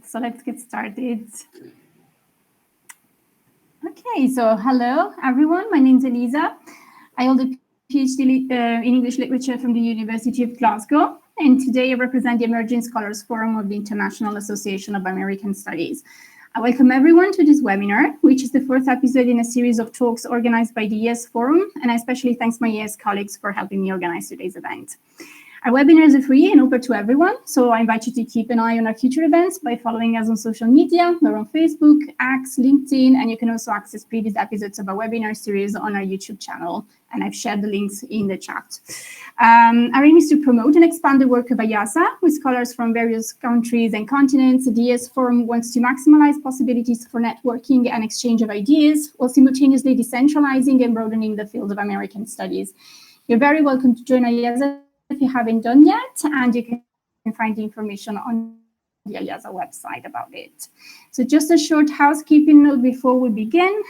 So let's get started. Okay, so hello everyone. My name is Elisa. I hold a PhD in English literature from the University of Glasgow, and today I represent the Emerging Scholars Forum of the International Association of American Studies. I welcome everyone to this webinar, which is the fourth episode in a series of talks organized by the ES Forum, and I especially thank my ES colleagues for helping me organize today's event. Our webinars are free and open to everyone, so I invite you to keep an eye on our future events by following us on social media. We're on Facebook, X, LinkedIn, and you can also access previous episodes of our webinar series on our YouTube channel, and I've shared the links in the chat. Our aim is to promote and expand the work of IASA with scholars from various countries and continents. The ES Forum wants to maximize possibilities for networking and exchange of ideas, while simultaneously decentralizing and broadening the field of American studies. You're very welcome to join IASA if you haven't done yet, and you can find the information on the IASA website about it. So just a short housekeeping note before we begin.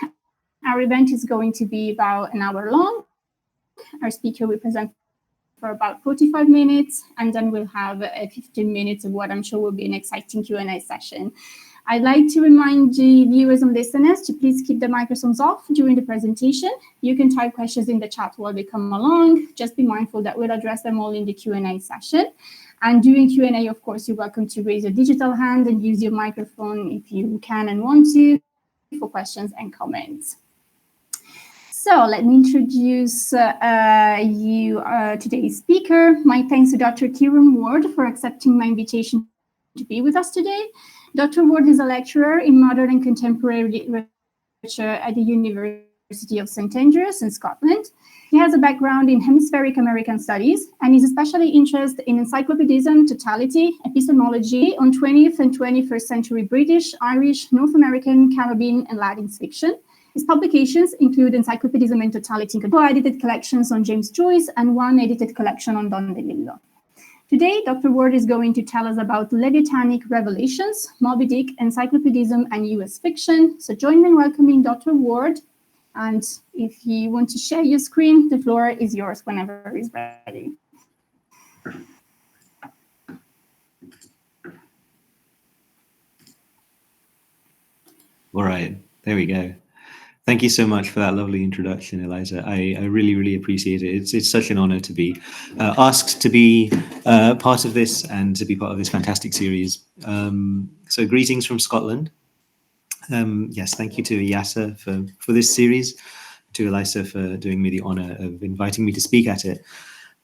Our event is going to be about an hour long. Our speaker will present for about 45 minutes, and then we'll have 15 minutes of what I'm sure will be an exciting Q&A session. I'd like to remind the viewers and listeners to please keep the microphones off during the presentation. You can type questions in the chat while they come along. Just be mindful that we'll address them all in the Q&A session. And during Q&A, of course, you're welcome to raise your digital hand and use your microphone if you can and want to for questions and comments. So let me introduce today's speaker. My thanks to Dr. Kiron Ward for accepting my invitation to be with us today. Dr. Ward is a lecturer in modern and contemporary literature at the University of St. Andrews in Scotland. He has a background in hemispheric American studies and is especially interested in encyclopedism, totality, epistemology on 20th and 21st century British, Irish, North American, Caribbean, and Latin fiction. His publications include Encyclopaedism and Totality, co-edited collections on James Joyce, and one edited collection on Don DeLillo. Today, Dr. Ward is going to tell us about leviathanic revelations, Moby-Dick, encyclopedism, and US fiction. So join me in welcoming Dr. Ward. And if you want to share your screen, the floor is yours whenever it's ready. All right, there we go. Thank you so much for that lovely introduction, Eliza. I really, really appreciate it. It's such an honor to be asked to be part of this and to be part of this fantastic series. So greetings from Scotland. Yes, thank you to IASA for this series, to Eliza for doing me the honor of inviting me to speak at it.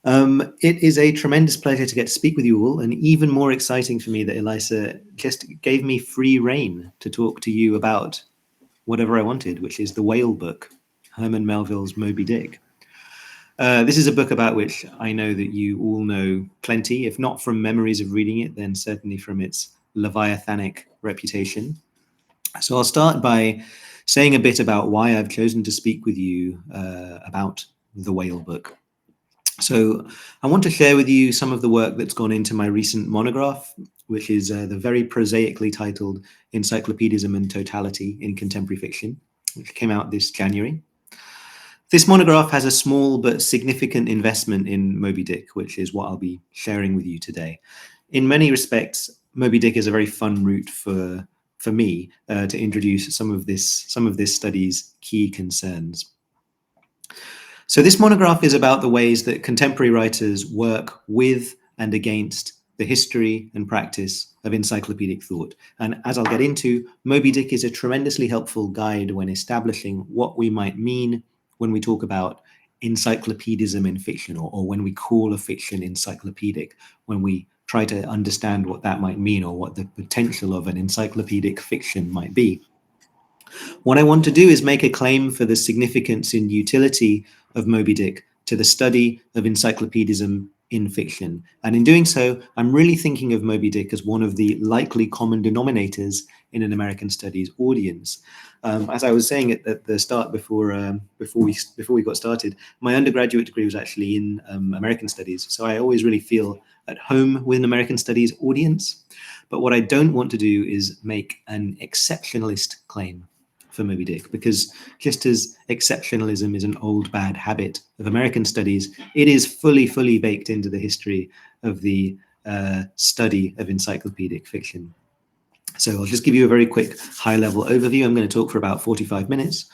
It is a tremendous pleasure to get to speak with you all, and even more exciting for me that Eliza just gave me free rein to talk to you about whatever I wanted, which is the whale book, Herman Melville's Moby-Dick. This is a book about which I know that you all know plenty, if not from memories of reading it, then certainly from its leviathanic reputation. So I'll start by saying a bit about why I've chosen to speak with you about the whale book. So I want to share with you some of the work that's gone into my recent monograph, which is the very prosaically titled Encyclopaedism and Totality in Contemporary Fiction, which came out this January. This monograph has a small but significant investment in Moby-Dick, which is what I'll be sharing with you today. In many respects, Moby-Dick is a very fun route for me to introduce some of this study's key concerns. So this monograph is about the ways that contemporary writers work with and against the history and practice of encyclopedic thought. And as I'll get into, Moby-Dick is a tremendously helpful guide when establishing what we might mean when we talk about encyclopedism in fiction, or when we call a fiction encyclopedic, when we try to understand what that might mean or what the potential of an encyclopedic fiction might be. What I want to do is make a claim for the significance and utility of Moby-Dick to the study of encyclopedism in fiction. And in doing so, I'm really thinking of Moby-Dick as one of the likely common denominators in an American studies audience. As I was saying at the start before we got started, my undergraduate degree was actually in American studies. So I always really feel at home with an American studies audience. But what I don't want to do is make an exceptionalist claim for Moby-Dick, because just as exceptionalism is an old bad habit of American studies, it is fully baked into the history of the study of encyclopedic fiction. So I'll just give you a very quick high-level overview. I'm going to talk for about 45 minutes.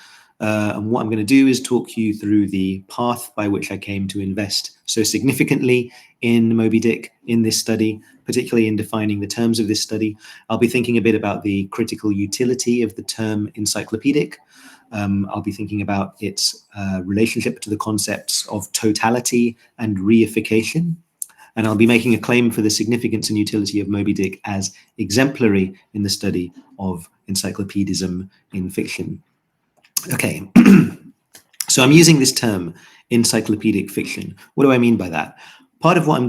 And what I'm going to do is talk you through the path by which I came to invest so significantly in Moby-Dick in this study, particularly in defining the terms of this study. I'll be thinking a bit about the critical utility of the term encyclopedic. I'll be thinking about its relationship to the concepts of totality and reification. And I'll be making a claim for the significance and utility of Moby-Dick as exemplary in the study of encyclopedism in fiction. Okay, so I'm using this term, encyclopedic fiction. What do I mean by that? Part of what I'm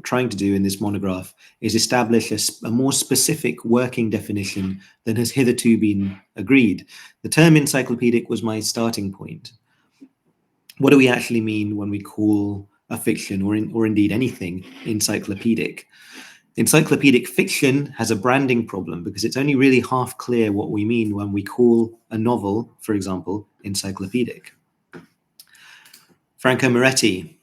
trying to do in this monograph is establish a more specific working definition than has hitherto been agreed. The term encyclopedic was my starting point. What do we actually mean when we call a fiction, or indeed anything, encyclopedic? Encyclopedic fiction has a branding problem because it's only really half clear what we mean when we call a novel, for example, encyclopedic. Franco Moretti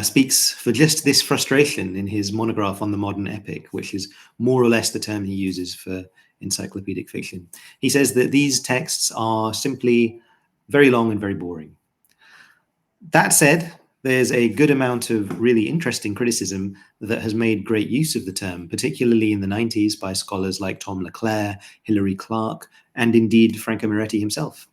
speaks for just this frustration in his monograph on the modern epic, which is more or less the term he uses for encyclopedic fiction. He says that these texts are simply very long and very boring. That said, there's a good amount of really interesting criticism that has made great use of the term, particularly in the 90s by scholars like Tom Leclerc, Hilary Clark, and indeed Franco Moretti himself.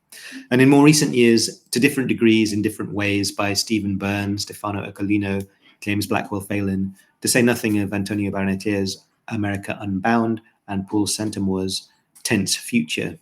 And in more recent years, to different degrees in different ways, by Stephen Byrne, Stefano Ercolino, James Blackwell Phelan, to say nothing of Antonio Barnettiera's America Unbound and Paul Centemore's Tense Future.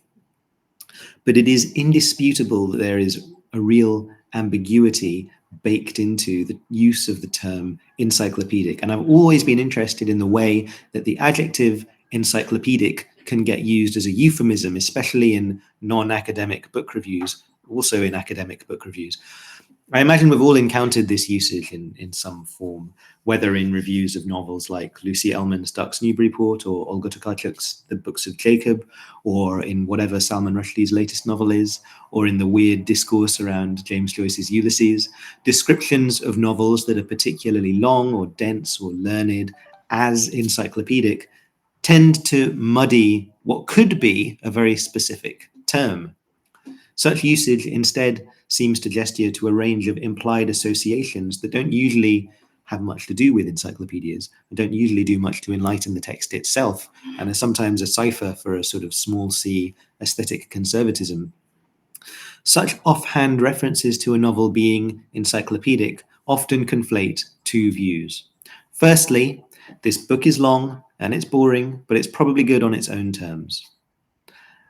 But it is indisputable that there is a real ambiguity baked into the use of the term encyclopedic. And I've always been interested in the way that the adjective encyclopedic can get used as a euphemism, especially in non-academic book reviews, also in academic book reviews. I imagine we've all encountered this usage in some form, whether in reviews of novels like Lucy Ellmann's Ducks Newburyport or Olga Tokarczuk's The Books of Jacob, or in whatever Salman Rushdie's latest novel is, or in the weird discourse around James Joyce's Ulysses. Descriptions of novels that are particularly long or dense or learned as encyclopedic tend to muddy what could be a very specific term. Such usage instead seems to gesture to a range of implied associations that don't usually have much to do with encyclopedias and don't usually do much to enlighten the text itself, and are sometimes a cipher for a sort of small c aesthetic conservatism. Such offhand references to a novel being encyclopedic often conflate two views. Firstly, this book is long and it's boring, but it's probably good on its own terms.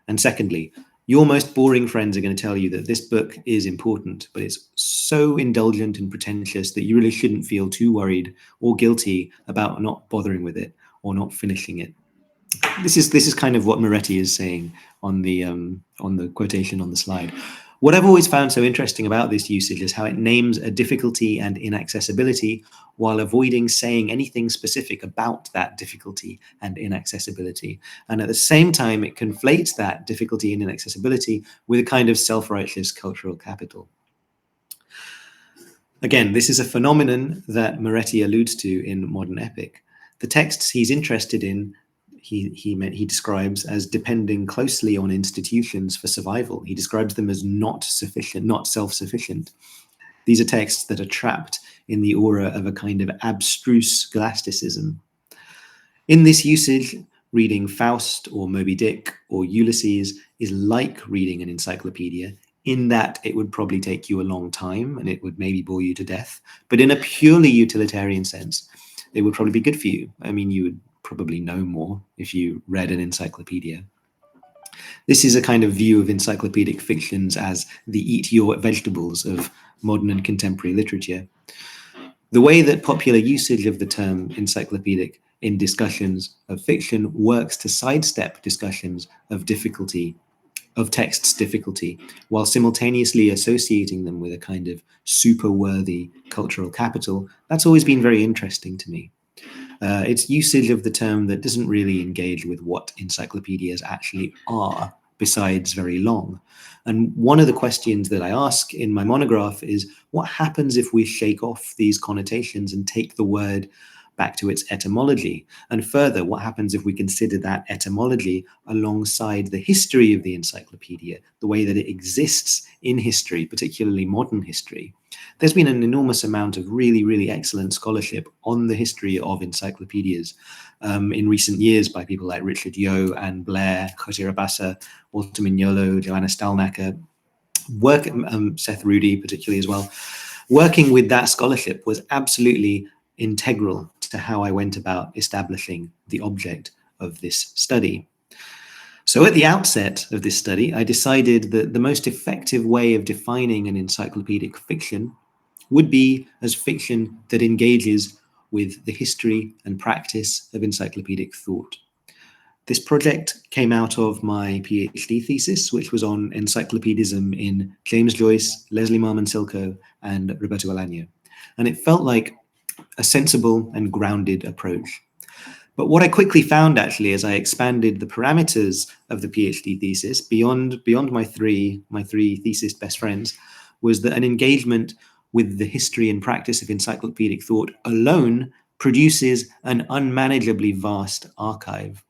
And secondly, your most boring friends are going to tell you that this book is important, but it's so indulgent and pretentious that you really shouldn't feel too worried or guilty about not bothering with it or not finishing it. This is kind of what Moretti is saying on the quotation on the slide. What I've always found so interesting about this usage is how it names a difficulty and inaccessibility while avoiding saying anything specific about that difficulty and inaccessibility. And at the same time, it conflates that difficulty and inaccessibility with a kind of self-righteous cultural capital. Again, this is a phenomenon that Moretti alludes to in modern epic. The texts he's interested in he describes as depending closely on institutions for survival. He describes them as not sufficient, not self-sufficient. These are texts that are trapped in the aura of a kind of abstruse scholasticism. In this usage, reading Faust or Moby-Dick or Ulysses is like reading an encyclopedia, in that it would probably take you a long time and it would maybe bore you to death. But in a purely utilitarian sense, it would probably be good for you. I mean, you would probably know more if you read an encyclopedia. This is a kind of view of encyclopedic fictions as the eat your vegetables of modern and contemporary literature. The way that popular usage of the term encyclopedic in discussions of fiction works to sidestep discussions of difficulty, of text's difficulty, while simultaneously associating them with a kind of super-worthy cultural capital, that's always been very interesting to me. It's usage of the term that doesn't really engage with what encyclopedias actually are, besides very long. And one of the questions that I ask in my monograph is, what happens if we shake off these connotations and take the word back to its etymology. And further, what happens if we consider that etymology alongside the history of the encyclopedia, the way that it exists in history, particularly modern history? There's been an enormous amount of really, really excellent scholarship on the history of encyclopedias in recent years by people like Richard Yeo, Anne Blair, Jose Rabassa, Walter Mignolo, Joanna Stalnaker, Seth Rudy particularly as well. Working with that scholarship was absolutely integral to how I went about establishing the object of this study. So at the outset of this study, I decided that the most effective way of defining an encyclopedic fiction would be as fiction that engages with the history and practice of encyclopedic thought. This project came out of my PhD thesis, which was on Encyclopaedism in James Joyce, Leslie Marmon Silko, and Roberto Bolaño. And it felt like a sensible and grounded approach. But what I quickly found, actually, as I expanded the parameters of the PhD thesis beyond my three thesis best friends, was that an engagement with the history and practice of encyclopedic thought alone produces an unmanageably vast archive.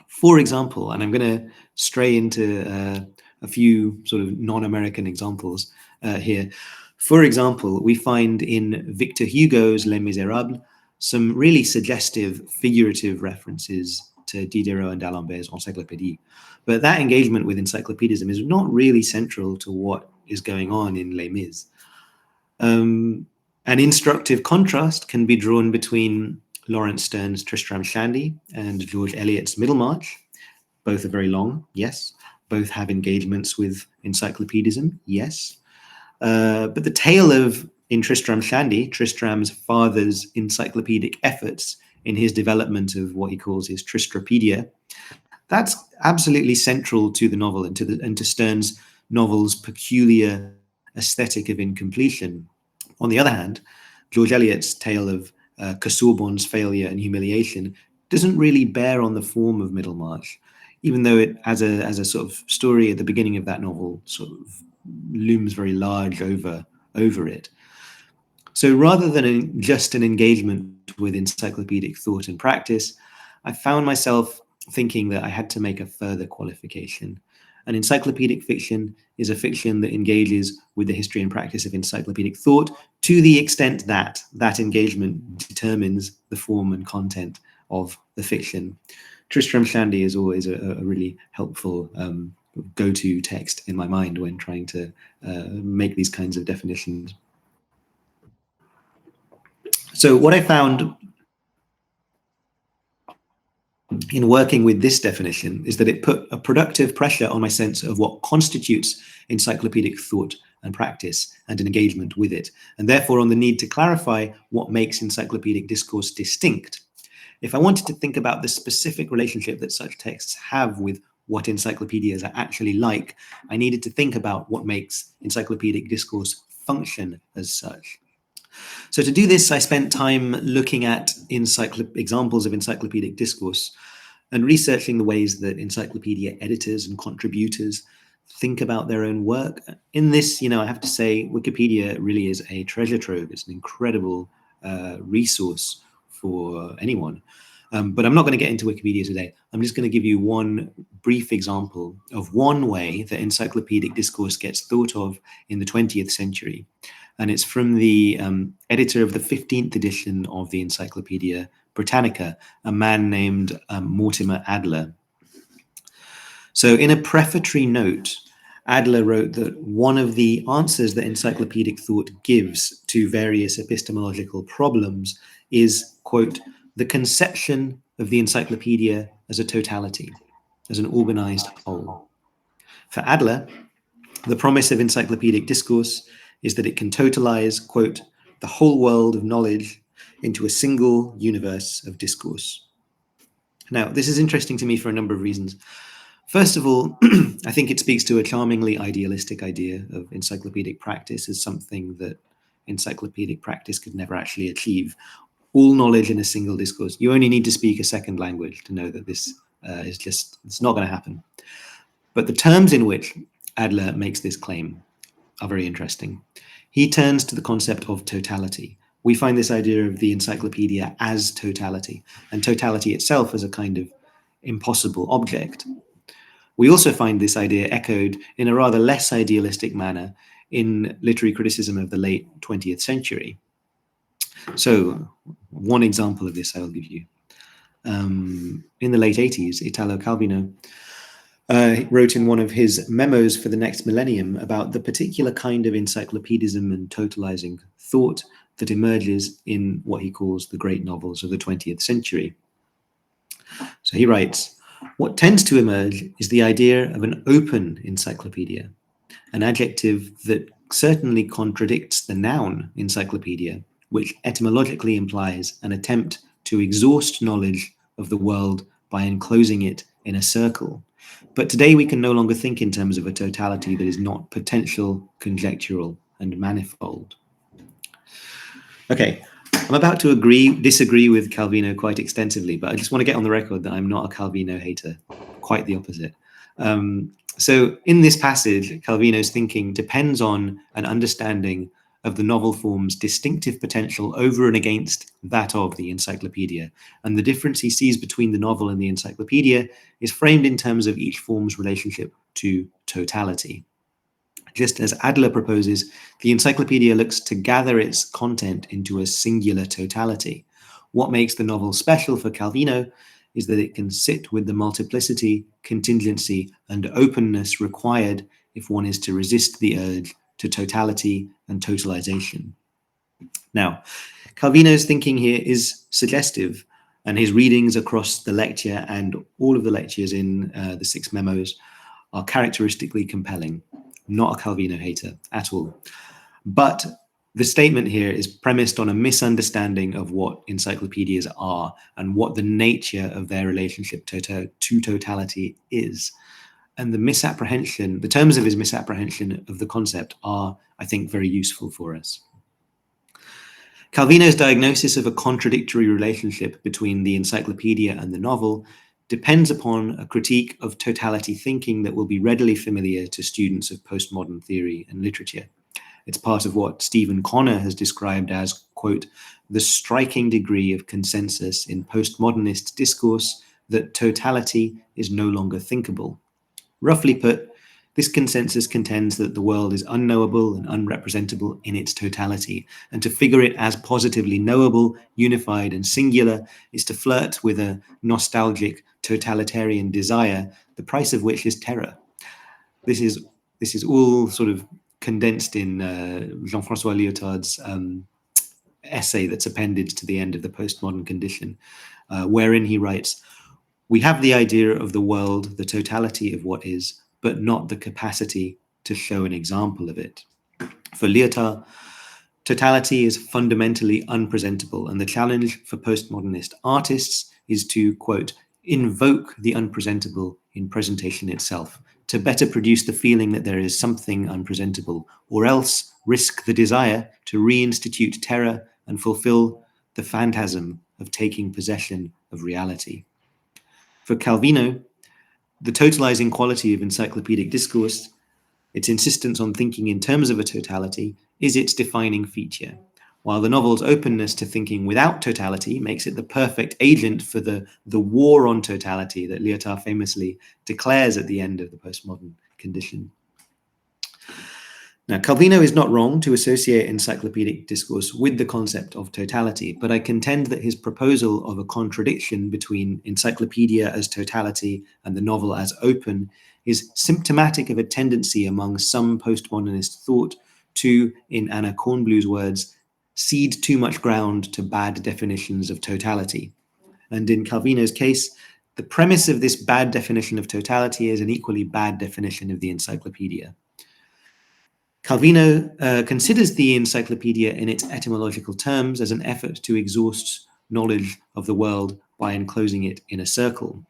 For example, and I'm going to stray into a few sort of non-American examples here. For example, we find in Victor Hugo's Les Miserables some really suggestive figurative references to Diderot and d'Alembert's Encyclopédie. But that engagement with encyclopedism is not really central to what is going on in Les Mis. An instructive contrast can be drawn between Lawrence Sterne's Tristram Shandy and George Eliot's Middlemarch. Both are very long, yes. Both have engagements with encyclopedism, yes. But the tale of, in Tristram Shandy, Tristram's father's encyclopedic efforts in his development of what he calls his Tristrapedia, that's absolutely central to the novel and to Sterne's novel's peculiar aesthetic of incompletion. On the other hand, George Eliot's tale of Casaubon's failure and humiliation doesn't really bear on the form of Middlemarch, even though it, as a sort of story at the beginning of that novel, sort of looms very large over it. So rather than just an engagement with encyclopedic thought and practice, I found myself thinking that I had to make a further qualification. An encyclopedic fiction is a fiction that engages with the history and practice of encyclopedic thought to the extent that that engagement determines the form and content of the fiction. Tristram Shandy is always a really helpful go-to text in my mind when trying to make these kinds of definitions. So what I found in working with this definition is that it put a productive pressure on my sense of what constitutes encyclopedic thought and practice and an engagement with it, and therefore on the need to clarify what makes encyclopedic discourse distinct. If I wanted to think about the specific relationship that such texts have with what encyclopedias are actually like, I needed to think about what makes encyclopedic discourse function as such. So to do this, I spent time looking at examples of encyclopedic discourse and researching the ways that encyclopedia editors and contributors think about their own work. In this, I have to say, Wikipedia really is a treasure trove. It's an incredible resource for anyone. But I'm not going to get into Wikipedia today. I'm just going to give you one brief example of one way that encyclopedic discourse gets thought of in the 20th century. And it's from the editor of the 15th edition of the Encyclopaedia Britannica, a man named Mortimer Adler. So in a prefatory note, Adler wrote that one of the answers that encyclopedic thought gives to various epistemological problems is, quote, the conception of the encyclopedia as a totality, as an organized whole. For Adler, the promise of encyclopedic discourse is that it can totalize, quote, the whole world of knowledge into a single universe of discourse. Now, this is interesting to me for a number of reasons. First of all, I think it speaks to a charmingly idealistic idea of encyclopedic practice as something that encyclopedic practice could never actually achieve. All knowledge in a single discourse. You only need to speak a second language to know that this it's not going to happen. But the terms in which Adler makes this claim are very interesting. He turns to the concept of totality, we find this idea of the encyclopedia as totality, and totality itself as a kind of impossible object. We also find this idea echoed in a rather less idealistic manner in literary criticism of the late 20th century. So, one example of this I will give you. In the late 80s, Italo Calvino wrote in one of his memos for the next millennium about the particular kind of encyclopedism and totalizing thought that emerges in what he calls the great novels of the 20th century. So he writes, "What tends to emerge is the idea of an open encyclopedia, an adjective that certainly contradicts the noun encyclopedia, which etymologically implies an attempt to exhaust knowledge of the world by enclosing it in a circle. But today we can no longer think in terms of a totality that is not potential, conjectural, and manifold." Okay, I'm about to disagree with Calvino quite extensively, but I just want to get on the record that I'm not a Calvino hater, quite the opposite. So in this passage, Calvino's thinking depends on an understanding of the novel form's distinctive potential over and against that of the encyclopedia. And the difference he sees between the novel and the encyclopedia is framed in terms of each form's relationship to totality. Just as Adler proposes, the encyclopedia looks to gather its content into a singular totality. What makes the novel special for Calvino is that it can sit with the multiplicity, contingency, and openness required if one is to resist the urge to totality and totalization. Now, Calvino's thinking here is suggestive, and his readings across the lecture and all of the lectures in the 6 memos are characteristically compelling. I'm not a Calvino hater at all. But the statement here is premised on a misunderstanding of what encyclopedias are and what the nature of their relationship to totality is. And the terms of his misapprehension of the concept are, I think, very useful for us. Calvino's diagnosis of a contradictory relationship between the encyclopedia and the novel depends upon a critique of totality thinking that will be readily familiar to students of postmodern theory and literature. It's part of what Stephen Connor has described as, quote, "the striking degree of consensus in postmodernist discourse that totality is no longer thinkable." Roughly put, this consensus contends that the world is unknowable and unrepresentable in its totality, and to figure it as positively knowable, unified, and singular is to flirt with a nostalgic totalitarian desire, the price of which is terror. This is all sort of condensed in Jean-François Lyotard's essay that's appended to the end of The Postmodern Condition, wherein he writes, "We have the idea of the world, the totality of what is, but not the capacity to show an example of it." For Lyotard, totality is fundamentally unpresentable, and the challenge for postmodernist artists is to, quote, "invoke the unpresentable in presentation itself, to better produce the feeling that there is something unpresentable, or else risk the desire to reinstitute terror and fulfill the phantasm of taking possession of reality." For Calvino, the totalizing quality of encyclopedic discourse, its insistence on thinking in terms of a totality, is its defining feature, while the novel's openness to thinking without totality makes it the perfect agent for the war on totality that Lyotard famously declares at the end of The Postmodern Condition. Now, Calvino is not wrong to associate encyclopedic discourse with the concept of totality, but I contend that his proposal of a contradiction between encyclopedia as totality and the novel as open is symptomatic of a tendency among some postmodernist thought to, in Anna Kornbluh's words, cede too much ground to bad definitions of totality. And in Calvino's case, the premise of this bad definition of totality is an equally bad definition of the encyclopedia. Calvino considers the encyclopedia in its etymological terms as an effort to exhaust knowledge of the world by enclosing it in a circle.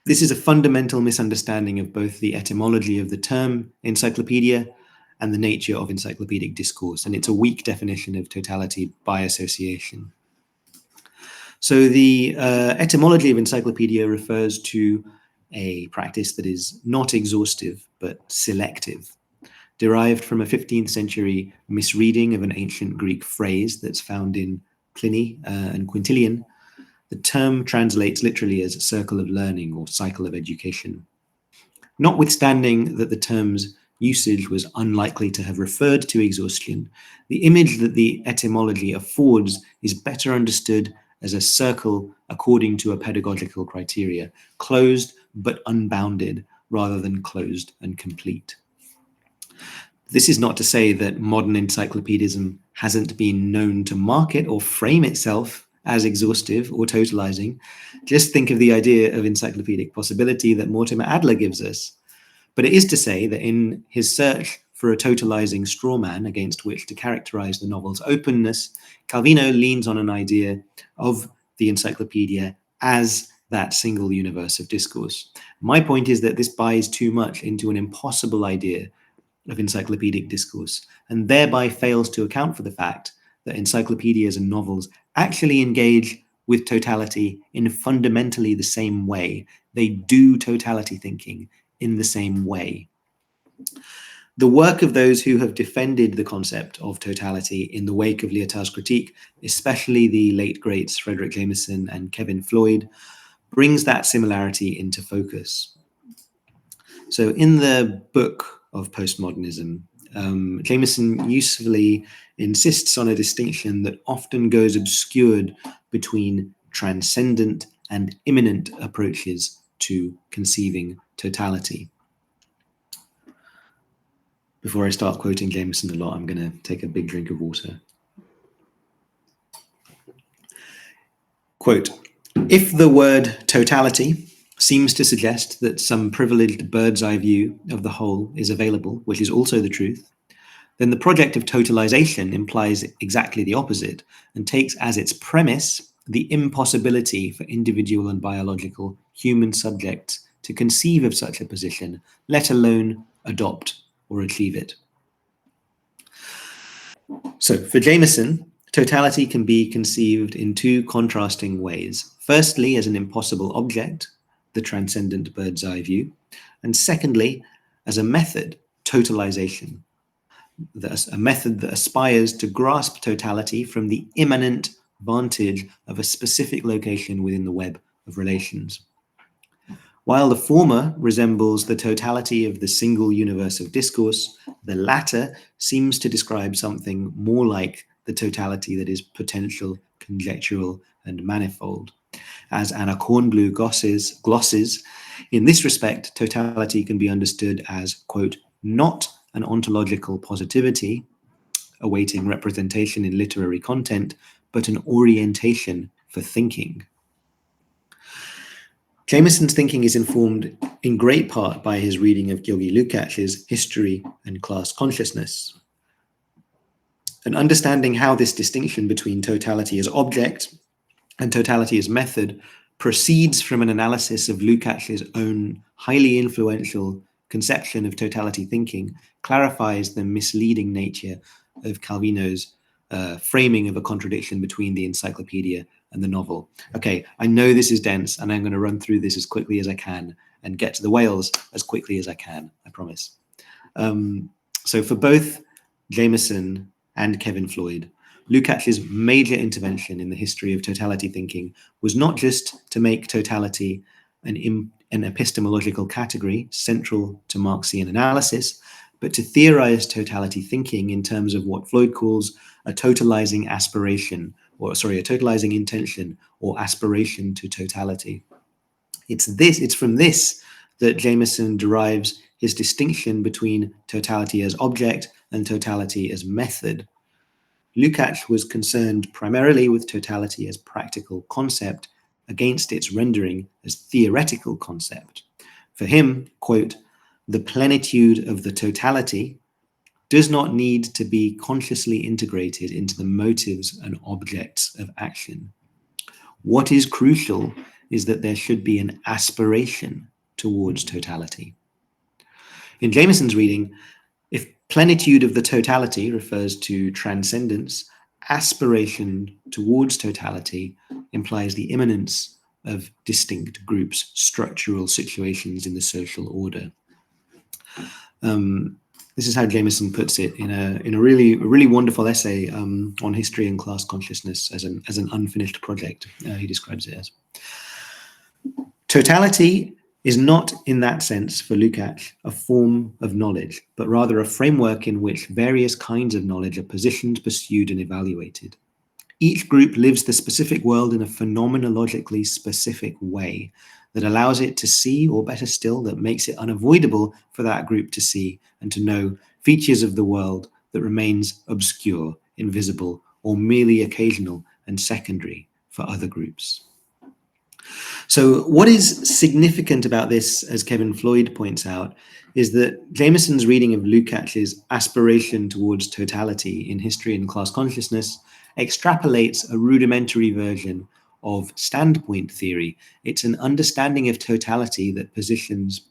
This is a fundamental misunderstanding of both the etymology of the term encyclopedia and the nature of encyclopedic discourse, and it's a weak definition of totality by association. So the etymology of encyclopedia refers to a practice that is not exhaustive but selective. derived from a 15th century misreading of an ancient Greek phrase that's found in Pliny and Quintilian. The term translates literally as circle of learning or cycle of education. Notwithstanding that the term's usage was unlikely to have referred to exhaustion, the image that the etymology affords is better understood as a circle according to a pedagogical criteria, closed but unbounded, rather than closed and complete. This is not to say that modern encyclopedism hasn't been known to market or frame itself as exhaustive or totalizing. Just think of the idea of encyclopedic possibility that Mortimer Adler gives us. But it is to say that in his search for a totalizing straw man against which to characterize the novel's openness, Calvino leans on an idea of the encyclopedia as that single universe of discourse. My point is that this buys too much into an impossible idea of encyclopedic discourse, and thereby fails to account for the fact that encyclopedias and novels actually engage with totality in fundamentally the same way. They do totality thinking in the same way. The work of those who have defended the concept of totality in the wake of Lyotard's critique, especially the late greats Frederick Jameson and Kevin Floyd, brings that similarity into focus. So in the book of postmodernism, Jameson usefully insists on a distinction that often goes obscured between transcendent and immanent approaches to conceiving totality. Before I start quoting Jameson a lot, I'm going to take a big drink of water. Quote, "If the word totality seems to suggest that some privileged bird's eye view of the whole is available, which is also the truth, then the project of totalization implies exactly the opposite and takes as its premise the impossibility for individual and biological human subjects to conceive of such a position, let alone adopt or achieve it." So for Jameson, totality can be conceived in two contrasting ways. Firstly, as an impossible object, the transcendent bird's eye view, and secondly, as a method, totalization, a method that aspires to grasp totality from the immanent vantage of a specific location within the web of relations. While the former resembles the totality of the single universe of discourse, the latter seems to describe something more like the totality that is potential, conjectural, and manifold. As Anna Kornblue glosses, in this respect, totality can be understood as, quote, "not an ontological positivity awaiting representation in literary content, but an orientation for thinking." Jameson's thinking is informed in great part by his reading of Georgi Lukács's History and Class Consciousness. And understanding how this distinction between totality as object and totality as method proceeds from an analysis of Lukács's own highly influential conception of totality thinking clarifies the misleading nature of Calvino's framing of a contradiction between the encyclopedia and the novel. Okay, I know this is dense, and I'm going to run through this as quickly as I can and get to the whales as quickly as I can, I promise. So for both Jameson and Kevin Floyd, Lukács's major intervention in the history of totality thinking was not just to make totality an epistemological category central to Marxian analysis, but to theorize totality thinking in terms of what Floyd calls a totalizing aspiration, a totalizing intention or aspiration to totality. It's from this that Jameson derives his distinction between totality as object and totality as method. Lukács was concerned primarily with totality as practical concept against its rendering as theoretical concept. For him, quote, "the plenitude of the totality does not need to be consciously integrated into the motives and objects of action. What is crucial is that there should be an aspiration towards totality." In Jameson's reading, if plenitude of the totality refers to transcendence, aspiration towards totality implies the immanence of distinct groups, structural situations in the social order. This is how Jameson puts it in a really wonderful essay on history and class consciousness as an unfinished project. He describes it as totality is not, in that sense, for Lukács, a form of knowledge, but rather a framework in which various kinds of knowledge are positioned, pursued, and evaluated. Each group lives the specific world in a phenomenologically specific way that allows it to see, or better still, that makes it unavoidable for that group to see and to know features of the world that remains obscure, invisible, or merely occasional and secondary for other groups. So what is significant about this, as Kevin Floyd points out, is that Jameson's reading of Lukács's aspiration towards totality in history and class consciousness extrapolates a rudimentary version of standpoint theory. It's an understanding of totality that positions,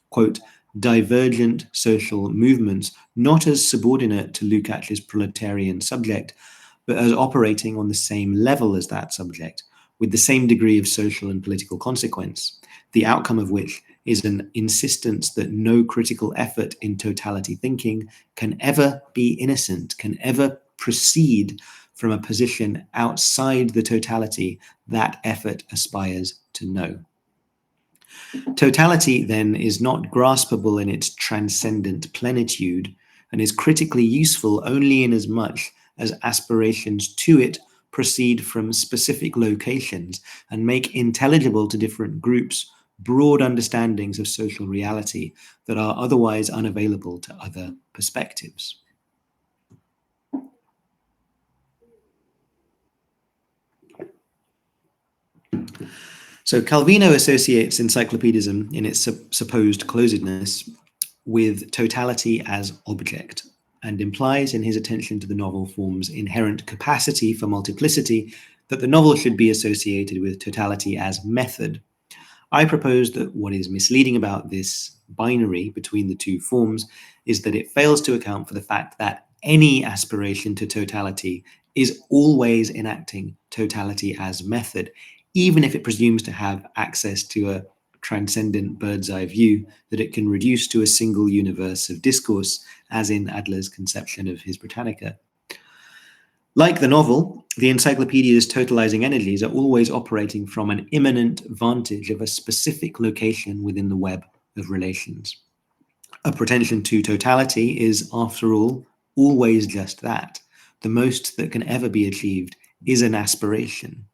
quote, divergent social movements not as subordinate to Lukács's proletarian subject, but as operating on the same level as that subject, with the same degree of social and political consequence, the outcome of which is an insistence that no critical effort in totality thinking can ever be innocent, can ever proceed from a position outside the totality that effort aspires to know. Totality, then, is not graspable in its transcendent plenitude and is critically useful only inasmuch as aspirations to it proceed from specific locations and make intelligible to different groups broad understandings of social reality that are otherwise unavailable to other perspectives. So Calvino associates encyclopedism in its supposed closedness with totality as object, and implies in his attention to the novel form's inherent capacity for multiplicity that the novel should be associated with totality as method. I propose that what is misleading about this binary between the two forms is that it fails to account for the fact that any aspiration to totality is always enacting totality as method, even if it presumes to have access to a transcendent bird's eye view that it can reduce to a single universe of discourse, as in Adler's conception of his Britannica. Like the novel, the encyclopedia's totalizing energies are always operating from an immanent vantage of a specific location within the web of relations. A pretension to totality is, after all, always just that. The most that can ever be achieved is an aspiration.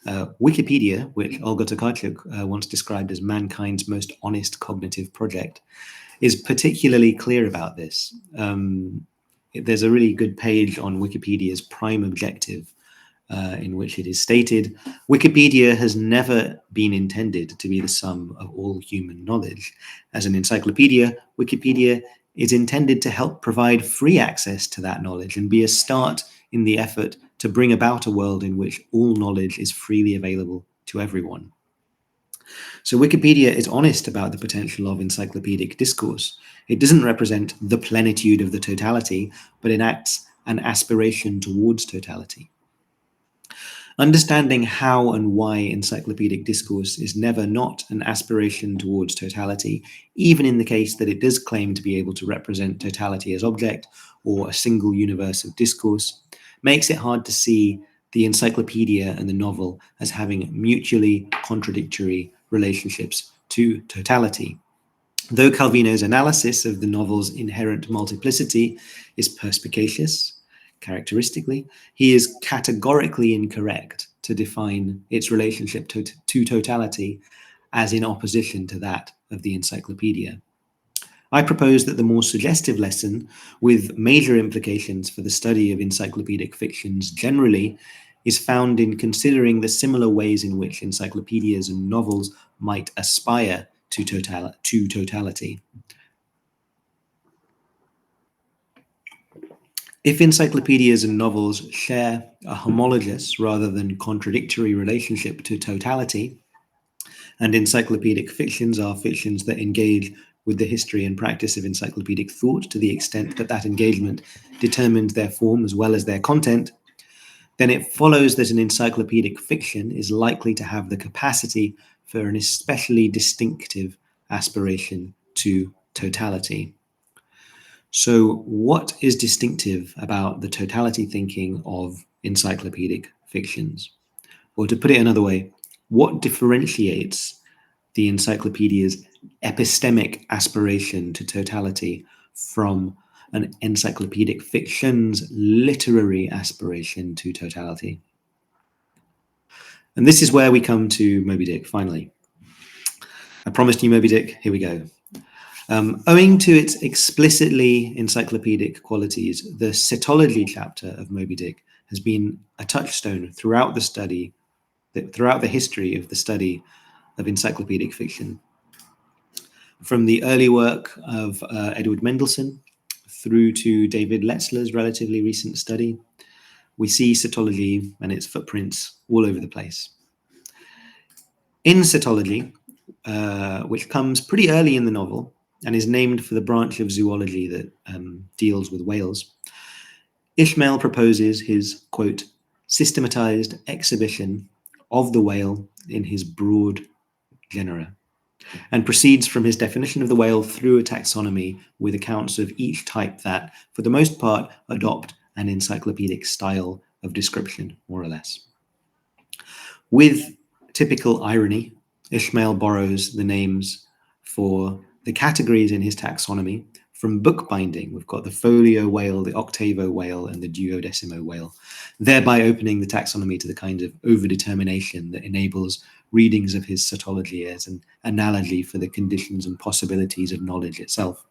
Wikipedia, which Olga Tokarczuk once described as mankind's most honest cognitive project, is particularly clear about this. There's a really good page on Wikipedia's prime objective in which it is stated, Wikipedia has never been intended to be the sum of all human knowledge. As an encyclopedia, Wikipedia is intended to help provide free access to that knowledge and be a start in the effort to bring about a world in which all knowledge is freely available to everyone. So Wikipedia is honest about the potential of encyclopedic discourse. It doesn't represent the plenitude of the totality, but enacts an aspiration towards totality. Understanding how and why encyclopedic discourse is never not an aspiration towards totality, even in the case that it does claim to be able to represent totality as object or a single universe of discourse, makes it hard to see the encyclopedia and the novel as having mutually contradictory relationships to totality. Though Calvino's analysis of the novel's inherent multiplicity is perspicacious, characteristically, he is categorically incorrect to define its relationship to totality as in opposition to that of the encyclopedia. I propose that the more suggestive lesson, with major implications for the study of encyclopedic fictions generally, is found in considering the similar ways in which encyclopedias and novels might aspire to totality. If encyclopedias and novels share a homologous rather than contradictory relationship to totality, and encyclopedic fictions are fictions that engage with the history and practice of encyclopedic thought to the extent that that engagement determines their form as well as their content, then it follows that an encyclopedic fiction is likely to have the capacity for an especially distinctive aspiration to totality. So what is distinctive about the totality thinking of encyclopedic fictions? Or to put it another way, what differentiates the encyclopedia's epistemic aspiration to totality from an encyclopedic fiction's literary aspiration to totality? And this is where we come to Moby-Dick, finally. I promised you Moby-Dick, here we go. Owing to its explicitly encyclopedic qualities, the cetology chapter of Moby-Dick has been a touchstone throughout the history of the study of encyclopedic fiction. From the early work of Edward Mendelsohn through to David Letzler's relatively recent study, we see cetology and its footprints all over the place. In cetology, which comes pretty early in the novel and is named for the branch of zoology that deals with whales, Ishmael proposes his, quote, systematized exhibition of the whale in his broad genera, and proceeds from his definition of the whale through a taxonomy with accounts of each type that, for the most part, adopt an encyclopedic style of description, more or less. With typical irony, Ishmael borrows the names for the categories in his taxonomy from bookbinding. We've got the folio whale, the octavo whale, and the duodecimo whale, thereby opening the taxonomy to the kind of overdetermination that enables readings of his cetology as an analogy for the conditions and possibilities of knowledge itself.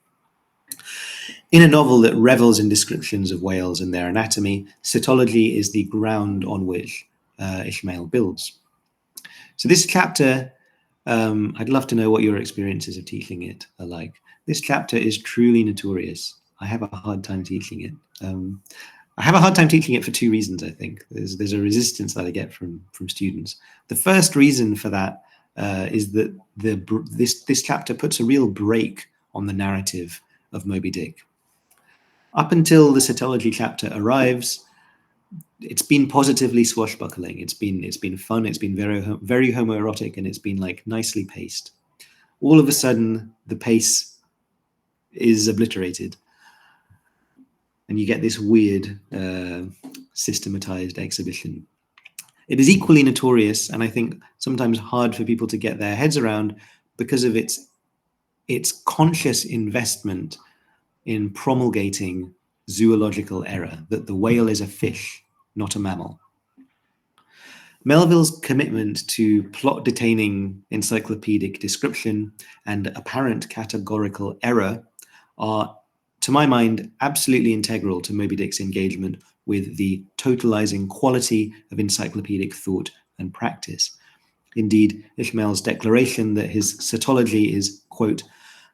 In a novel that revels in descriptions of whales and their anatomy, cetology is the ground on which Ishmael builds. So this chapter, I'd love to know what your experiences of teaching it are like. This chapter is truly notorious. I have a hard time teaching it. I have a hard time teaching it for two reasons, I think. There's a resistance that I get from students. The first reason for that is that this chapter puts a real brake on the narrative of Moby-Dick. Up until the cetology chapter arrives, it's been positively swashbuckling. It's been fun. It's been very homoerotic, and it's been like nicely paced. All of a sudden, the pace is obliterated, and you get this weird systematized exhibition. It is equally notorious, and I think sometimes hard for people to get their heads around because of its conscious investment in promulgating zoological error, that the whale is a fish, not a mammal. Melville's commitment to plot-detaining encyclopedic description and apparent categorical error are, to my mind, absolutely integral to Moby-Dick's engagement with the totalizing quality of encyclopedic thought and practice. Indeed, Ishmael's declaration that his cetology is, quote,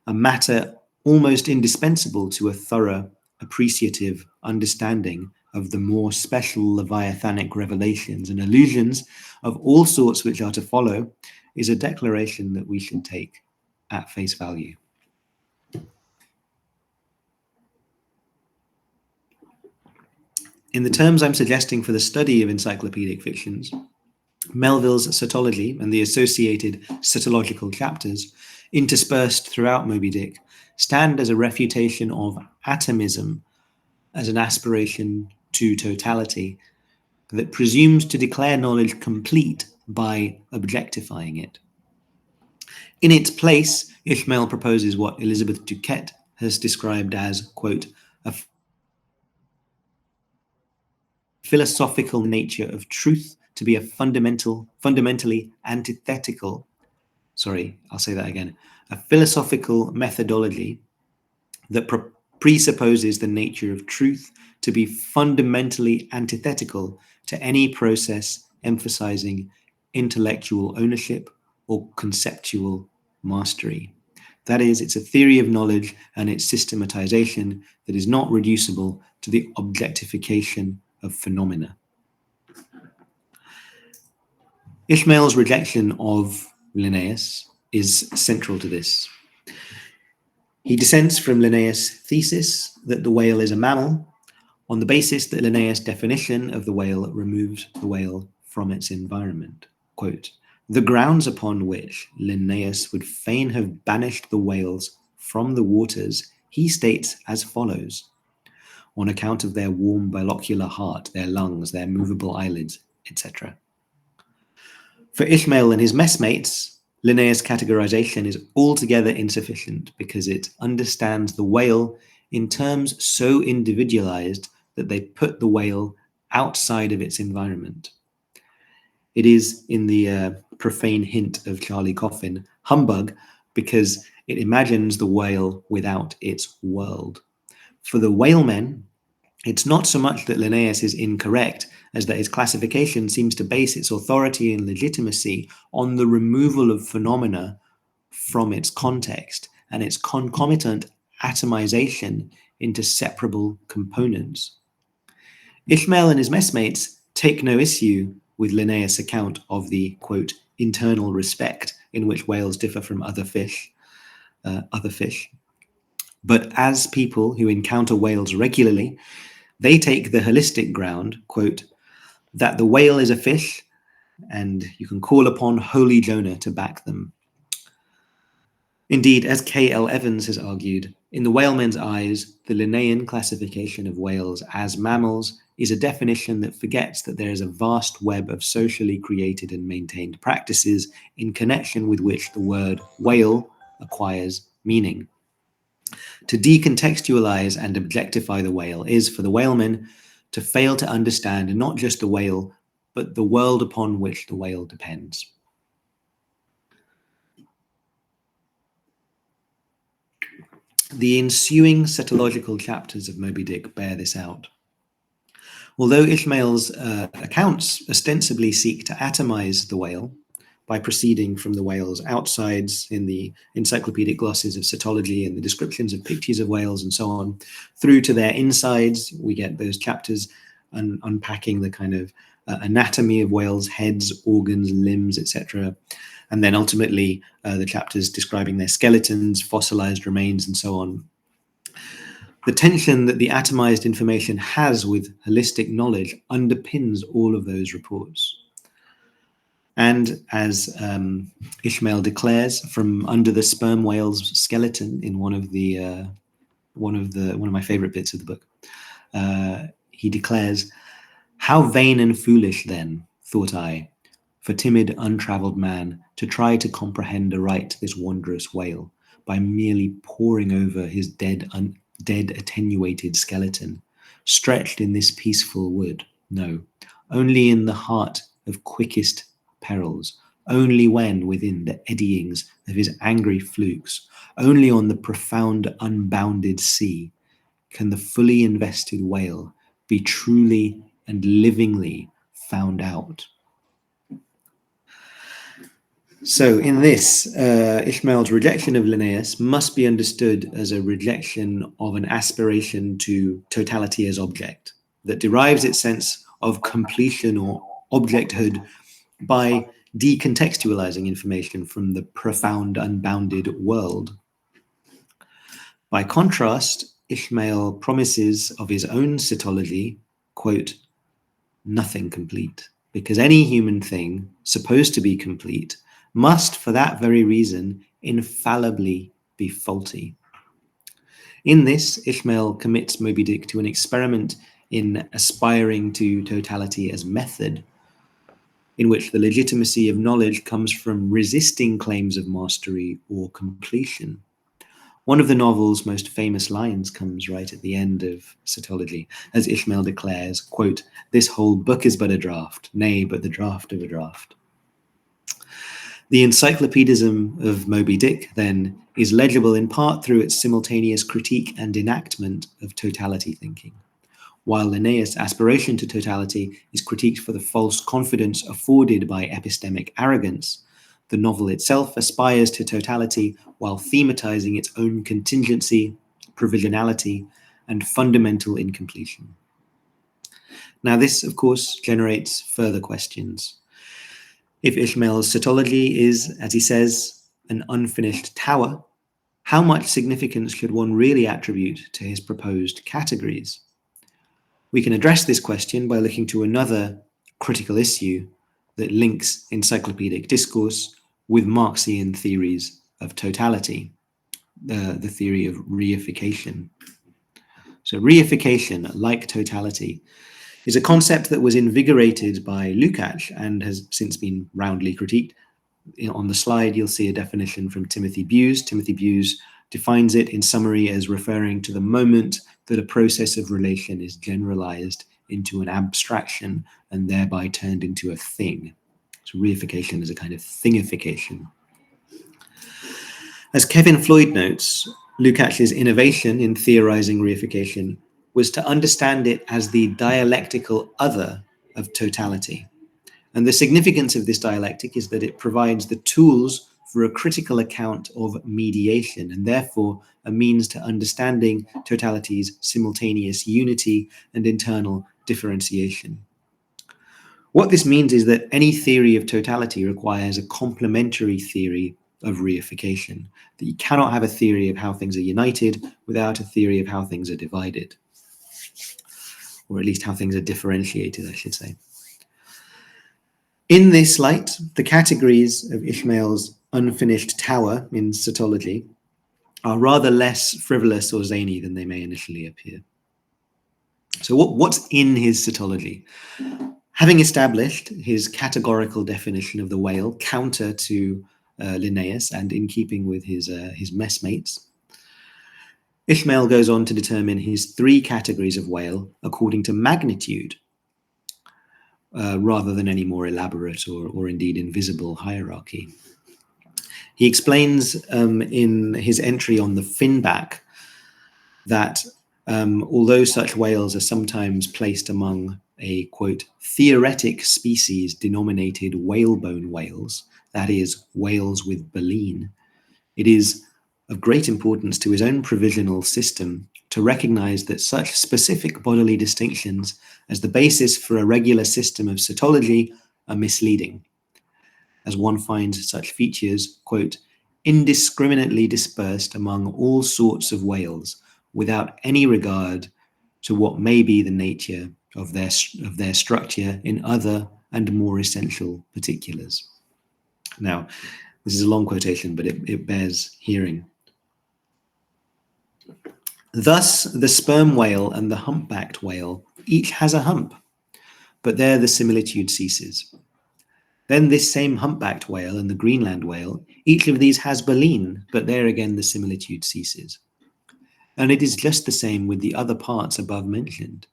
a matter almost indispensable to a thorough, appreciative understanding of the more special leviathanic revelations and allusions of all sorts which are to follow, is a declaration that we should take at face value. In the terms I'm suggesting for the study of encyclopedic fictions, Melville's cetology and the associated cetological chapters, interspersed throughout Moby-Dick, stand as a refutation of atomism as an aspiration to totality that presumes to declare knowledge complete by objectifying it. In its place, Ishmael proposes what Elizabeth Duquette has described as, quote, a philosophical nature of truth to be a fundamentally antithetical, a philosophical methodology that presupposes the nature of truth to be fundamentally antithetical to any process emphasizing intellectual ownership or conceptual mastery. That is, it's a theory of knowledge and its systematization that is not reducible to the objectification of phenomena. Ishmael's rejection of Linnaeus is central to this. He dissents from Linnaeus' thesis that the whale is a mammal on the basis that Linnaeus' definition of the whale removes the whale from its environment. Quote, the grounds upon which Linnaeus would fain have banished the whales from the waters he states as follows: on account of their warm bilocular heart, their lungs, their movable eyelids, etc. For Ishmael and his messmates, Linnaeus' categorization is altogether insufficient because it understands the whale in terms so individualized that they put the whale outside of its environment. It is, in the profane hint of Charlie Coffin, humbug because it imagines the whale without its world. For the whalemen, it's not so much that Linnaeus is incorrect as that his classification seems to base its authority and legitimacy on the removal of phenomena from its context and its concomitant atomization into separable components. Ishmael and his messmates take no issue with Linnaeus' account of the, quote, internal respect in which whales differ from other fish. But as people who encounter whales regularly, they take the holistic ground, quote, that the whale is a fish and you can call upon Holy Jonah to back them. Indeed, as K.L. Evans has argued, in the whalemen's eyes, the Linnaean classification of whales as mammals is a definition that forgets that there is a vast web of socially created and maintained practices in connection with which the word whale acquires meaning. To decontextualize and objectify the whale is, for the whalemen, to fail to understand not just the whale, but the world upon which the whale depends. The ensuing cetological chapters of Moby-Dick bear this out. Although Ishmael's accounts ostensibly seek to atomize the whale by proceeding from the whale's outsides in the encyclopedic glosses of cetology and the descriptions of pictures of whales and so on, through to their insides, we get those chapters unpacking the kind of anatomy of whales' heads, organs, limbs, etc. And then ultimately the chapters describing their skeletons, fossilized remains, and so on. The tension that the atomized information has with holistic knowledge underpins all of those reports. And as Ishmael declares from under the sperm whale's skeleton in one of my favorite bits of the book, he declares, "How vain and foolish then, thought I, for timid, untraveled man to try to comprehend aright this wondrous whale by merely poring over his dead attenuated skeleton, stretched in this peaceful wood. No, only in the heart of quickest perils, only when within the eddyings of his angry flukes, only on the profound unbounded sea, can the fully invested whale be truly and livingly found out." So in this, Ishmael's rejection of Linnaeus must be understood as a rejection of an aspiration to totality as object that derives its sense of completion or objecthood by decontextualizing information from the profound, unbounded world. By contrast, Ishmael promises of his own cetology, quote, nothing complete, because any human thing supposed to be complete must, for that very reason, infallibly be faulty. In this, Ishmael commits Moby-Dick to an experiment in aspiring to totality as method, in which the legitimacy of knowledge comes from resisting claims of mastery or completion. One of the novel's most famous lines comes right at the end of Cetology, as Ishmael declares, quote, "This whole book is but a draught, nay, but the draught of a draught." The Encyclopaedism of Moby-Dick, then, is legible in part through its simultaneous critique and enactment of totality thinking, while Linnaeus' aspiration to totality is critiqued for the false confidence afforded by epistemic arrogance. The novel itself aspires to totality while thematizing its own contingency, provisionality, and fundamental incompletion. Now, this, of course, generates further questions. If Ishmael's cetology is, as he says, an unfinished tower, how much significance should one really attribute to his proposed categories? We can address this question by looking to another critical issue that links encyclopedic discourse with Marxian theories of totality. the theory of reification. So reification, like totality, is a concept that was invigorated by Lukács and has since been roundly critiqued. On the slide, you'll see a definition from Timothy Bewes. Timothy Bewes defines it in summary as referring to the moment that a process of relation is generalized into an abstraction and thereby turned into a thing. So reification is a kind of thingification. As Kevin Floyd notes, Lukács's innovation in theorizing reification was to understand it as the dialectical other of totality. And the significance of this dialectic is that it provides the tools for a critical account of mediation, and therefore a means to understanding totality's simultaneous unity and internal differentiation. What this means is that any theory of totality requires a complementary theory of reification, that you cannot have a theory of how things are united without a theory of how things are divided, or at least how things are differentiated, I should say. In this light, the categories of Ishmael's unfinished tower in cetology are rather less frivolous or zany than they may initially appear. So what's in his cetology? Having established his categorical definition of the whale counter to Linnaeus and in keeping with his messmates, Ishmael goes on to determine his 3 categories of whale according to magnitude, rather than any more elaborate or indeed invisible hierarchy. He explains in his entry on the finback that although such whales are sometimes placed among a, quote, theoretic species denominated whalebone whales, that is, whales with baleen, it is of great importance to his own provisional system to recognize that such specific bodily distinctions as the basis for a regular system of cetology are misleading, as one finds such features, quote, indiscriminately dispersed among all sorts of whales without any regard to what may be the nature of their structure in other and more essential particulars. Now, this is a long quotation, but it bears hearing. Thus, the sperm whale and the humpbacked whale each has a hump, but there the similitude ceases. Then this same humpbacked whale and the Greenland whale, each of these has baleen, but there again the similitude ceases. And it is just the same with the other parts above mentioned.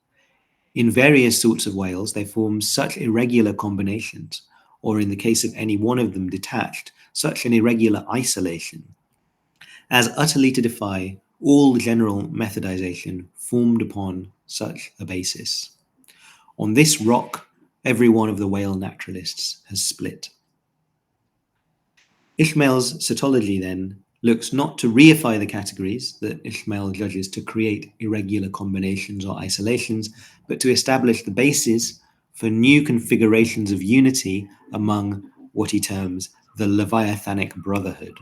In various sorts of whales, they form such irregular combinations, or in the case of any one of them detached, such an irregular isolation, as utterly to defy all general methodization formed upon such a basis. On this rock, every one of the whale naturalists has split. Ishmael's cetology, then, looks not to reify the categories that Ishmael judges to create irregular combinations or isolations, but to establish the basis for new configurations of unity among what he terms the leviathanic brotherhood.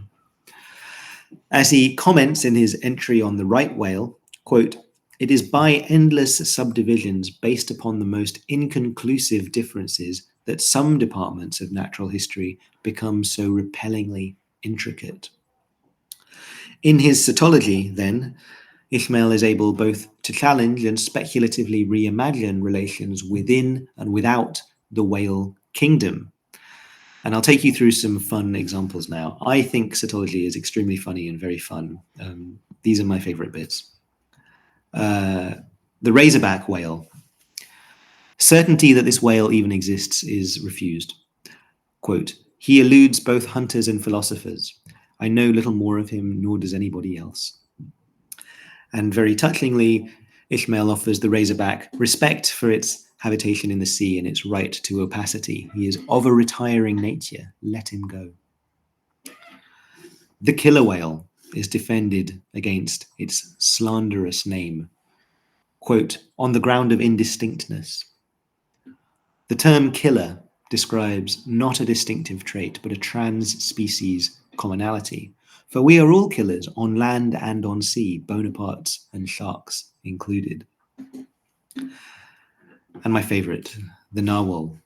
As he comments in his entry on the right whale, quote, it is by endless subdivisions based upon the most inconclusive differences that some departments of natural history become so repellingly intricate. In his cetology, then, Ishmael is able both to challenge and speculatively reimagine relations within and without the whale kingdom. And I'll take you through some fun examples now. I think cetology is extremely funny and very fun. These are my favorite bits. The razorback whale. Certainty that this whale even exists is refused. Quote, he eludes both hunters and philosophers. I know little more of him, nor does anybody else. And very touchingly, Ishmael offers the razorback respect for its habitation in the sea and its right to opacity. He is of a retiring nature. Let him go. The killer whale is defended against its slanderous name. Quote, on the ground of indistinctness. The term killer describes not a distinctive trait, but a trans-species commonality. For we are all killers on land and on sea, Bonapartes and sharks included. And my favorite, the narwhal.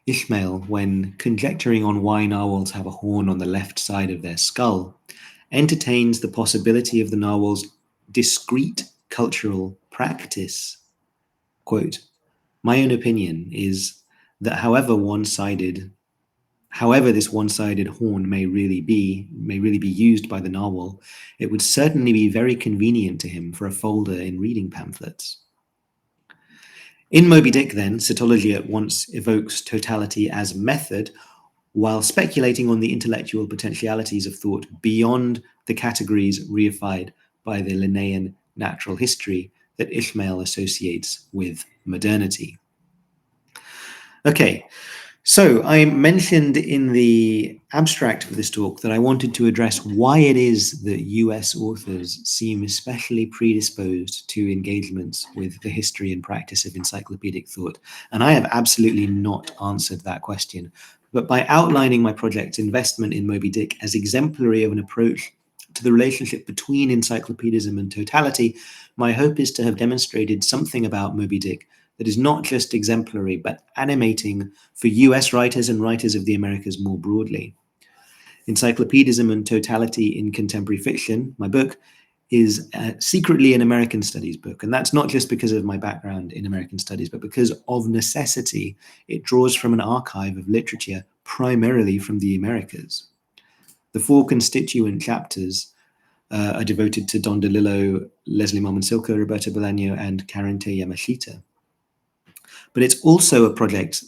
Ishmael, when conjecturing on why narwhals have a horn on the left side of their skull, entertains the possibility of the narwhal's discrete cultural practice. Quote, my own opinion is that however this one-sided horn may really be used by the narwhal, it would certainly be very convenient to him for a folder in reading pamphlets. In Moby-Dick, then, cetology at once evokes totality as method, while speculating on the intellectual potentialities of thought beyond the categories reified by the Linnaean natural history that Ishmael associates with modernity. Okay, so I mentioned in the abstract for this talk that I wanted to address why it is that US authors seem especially predisposed to engagements with the history and practice of encyclopedic thought. And I have absolutely not answered that question. But by outlining my project's investment in Moby-Dick as exemplary of an approach to the relationship between encyclopedism and totality, my hope is to have demonstrated something about Moby-Dick that is not just exemplary, but animating for US writers and writers of the Americas more broadly. Encyclopedism and Totality in Contemporary Fiction, my book, is secretly an American studies book. And that's not just because of my background in American studies, but because of necessity. It draws from an archive of literature primarily from the Americas. The 4 constituent chapters are devoted to Don DeLillo, Leslie Marmon-Silko, Roberto Bolaño, and Karente Yamashita. But it's also a project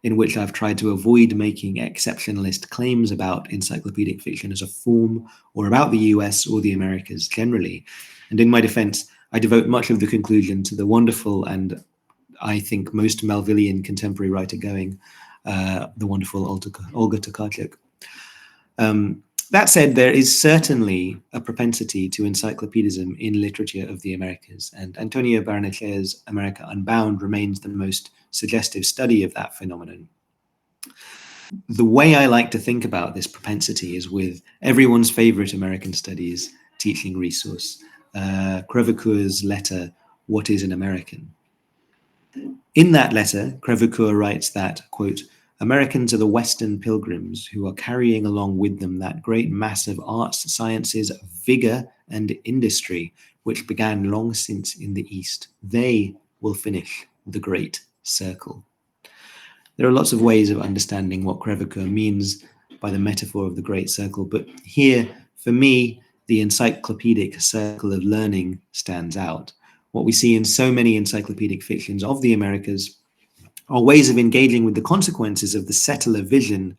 in which I've tried to avoid making exceptionalist claims about encyclopedic fiction as a form, or about the US or the Americas generally. And in my defense, I devote much of the conclusion to the wonderful and, I think, most Melvillian contemporary writer going, the wonderful Olga Tokarczuk. That said, there is certainly a propensity to encyclopedism in literature of the Americas, and Antonio Barnechea's America Unbound remains the most suggestive study of that phenomenon. The way I like to think about this propensity is with everyone's favorite American studies teaching resource, Crevecoeur's letter, What is an American? In that letter, Crevecoeur writes that, quote, Americans are the Western pilgrims who are carrying along with them that great mass of arts, sciences, vigor, and industry, which began long since in the East. They will finish the great circle. There are lots of ways of understanding what Crevecoeur means by the metaphor of the great circle, but here, for me, the encyclopedic circle of learning stands out. What we see in so many encyclopedic fictions of the Americas are ways of engaging with the consequences of the settler vision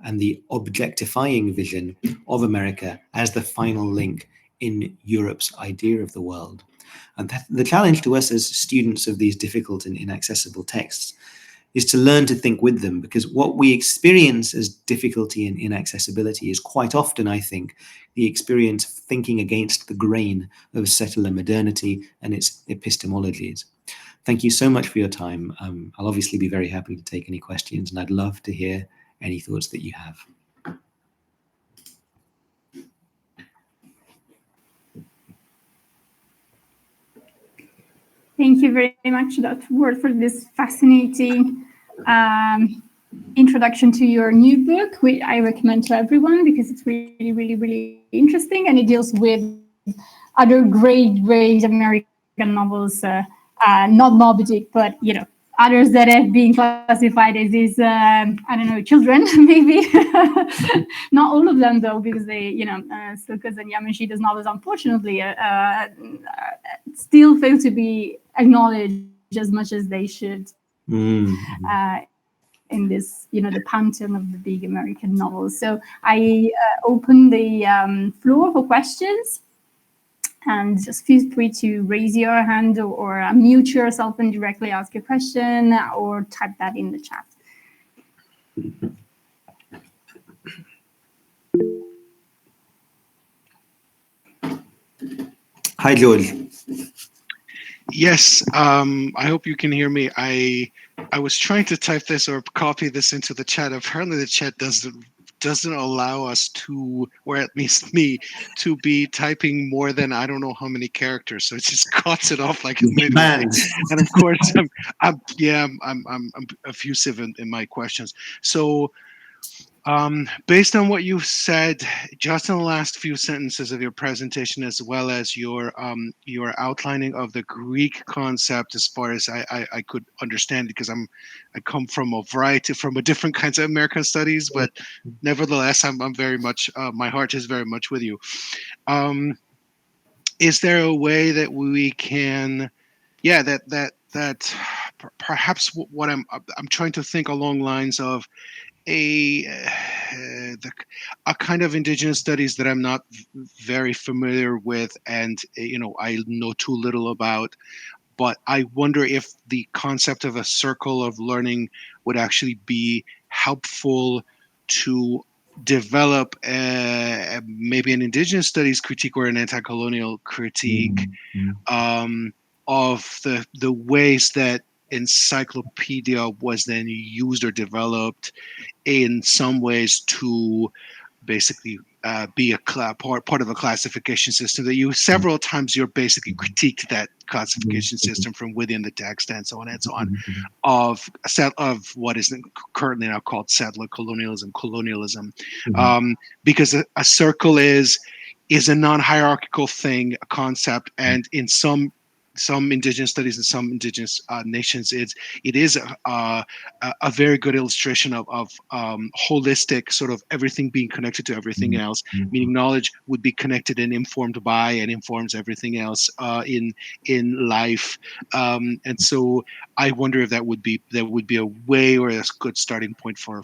and the objectifying vision of America as the final link in Europe's idea of the world. And the challenge to us as students of these difficult and inaccessible texts is to learn to think with them, because what we experience as difficulty and inaccessibility is quite often, I think, the experience of thinking against the grain of settler modernity and its epistemologies. Thank you so much for your time. I'll obviously be very happy to take any questions, and I'd love to hear any thoughts that you have. Thank you very much, Dr. Ward, for this fascinating introduction to your new book, which I recommend to everyone because it's really, really, really interesting, and it deals with other great American novels. Not Moby-Dick, but others that have been classified as these, children, maybe. Not all of them, though, because they, Silko's and Yamashita's novels, unfortunately, still fail to be acknowledged as much as they should in this, the pantheon of the big American novels. So I open the floor for questions. And just feel free to raise your hand or unmute yourself and directly ask a question or type that in the chat. Hi, George. Yes, I hope you can hear me. I was trying to type this or copy this into the chat. Apparently the chat doesn't allow us to, or at least me, to be typing more than I don't know how many characters. So it just cuts it off like a minute. And of course, I'm effusive in my questions. So Based on what you said, just in the last few sentences of your presentation, as well as your outlining of the Greek concept, as far as I could understand, because I come from a different kinds of American studies, but nevertheless, I'm very much my heart is very much with you. Is there a way that we can, yeah, that perhaps what I'm trying to think along lines of a a kind of indigenous studies that I'm not very familiar with, and I know too little about. But I wonder if the concept of a circle of learning would actually be helpful to develop maybe an indigenous studies critique or an anti-colonial critique of the ways that encyclopedia was then used or developed in some ways to basically be a part of a classification system that you several times you're basically critiqued that classification system from within the text and so on of what is currently now called settler colonialism, because a circle is a non-hierarchical thing, a concept, and in some indigenous studies and some indigenous nations, it is a very good illustration of holistic, sort of everything being connected to everything else, meaning knowledge would be connected and informed by and informs everything else in life. And so I wonder if that would be a way or a good starting point for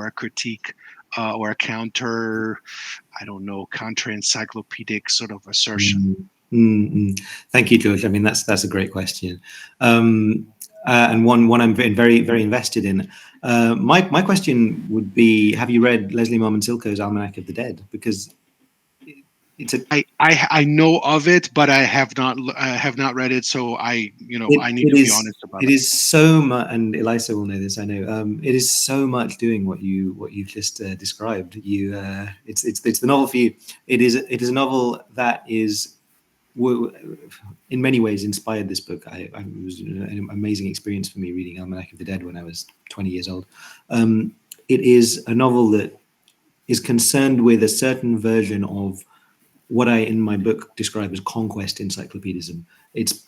a critique or a counter, I don't know, counter encyclopedic sort of assertion. Thank you, George. I mean, that's a great question, and one I'm very very invested in. My question would be: have you read Leslie Marmon-Silko's Almanac of the Dead? Because it's I know of it, but I have not read it, so I need to be honest about it. It is so much, and Elisa will know this. I know it is so much doing what you've just described. It's the novel for you. It is a novel that is, in many ways, inspired this book. It was an amazing experience for me reading Almanac of the Dead when I was 20 years old. It is a novel that is concerned with a certain version of what I, in my book, describe as conquest encyclopedism.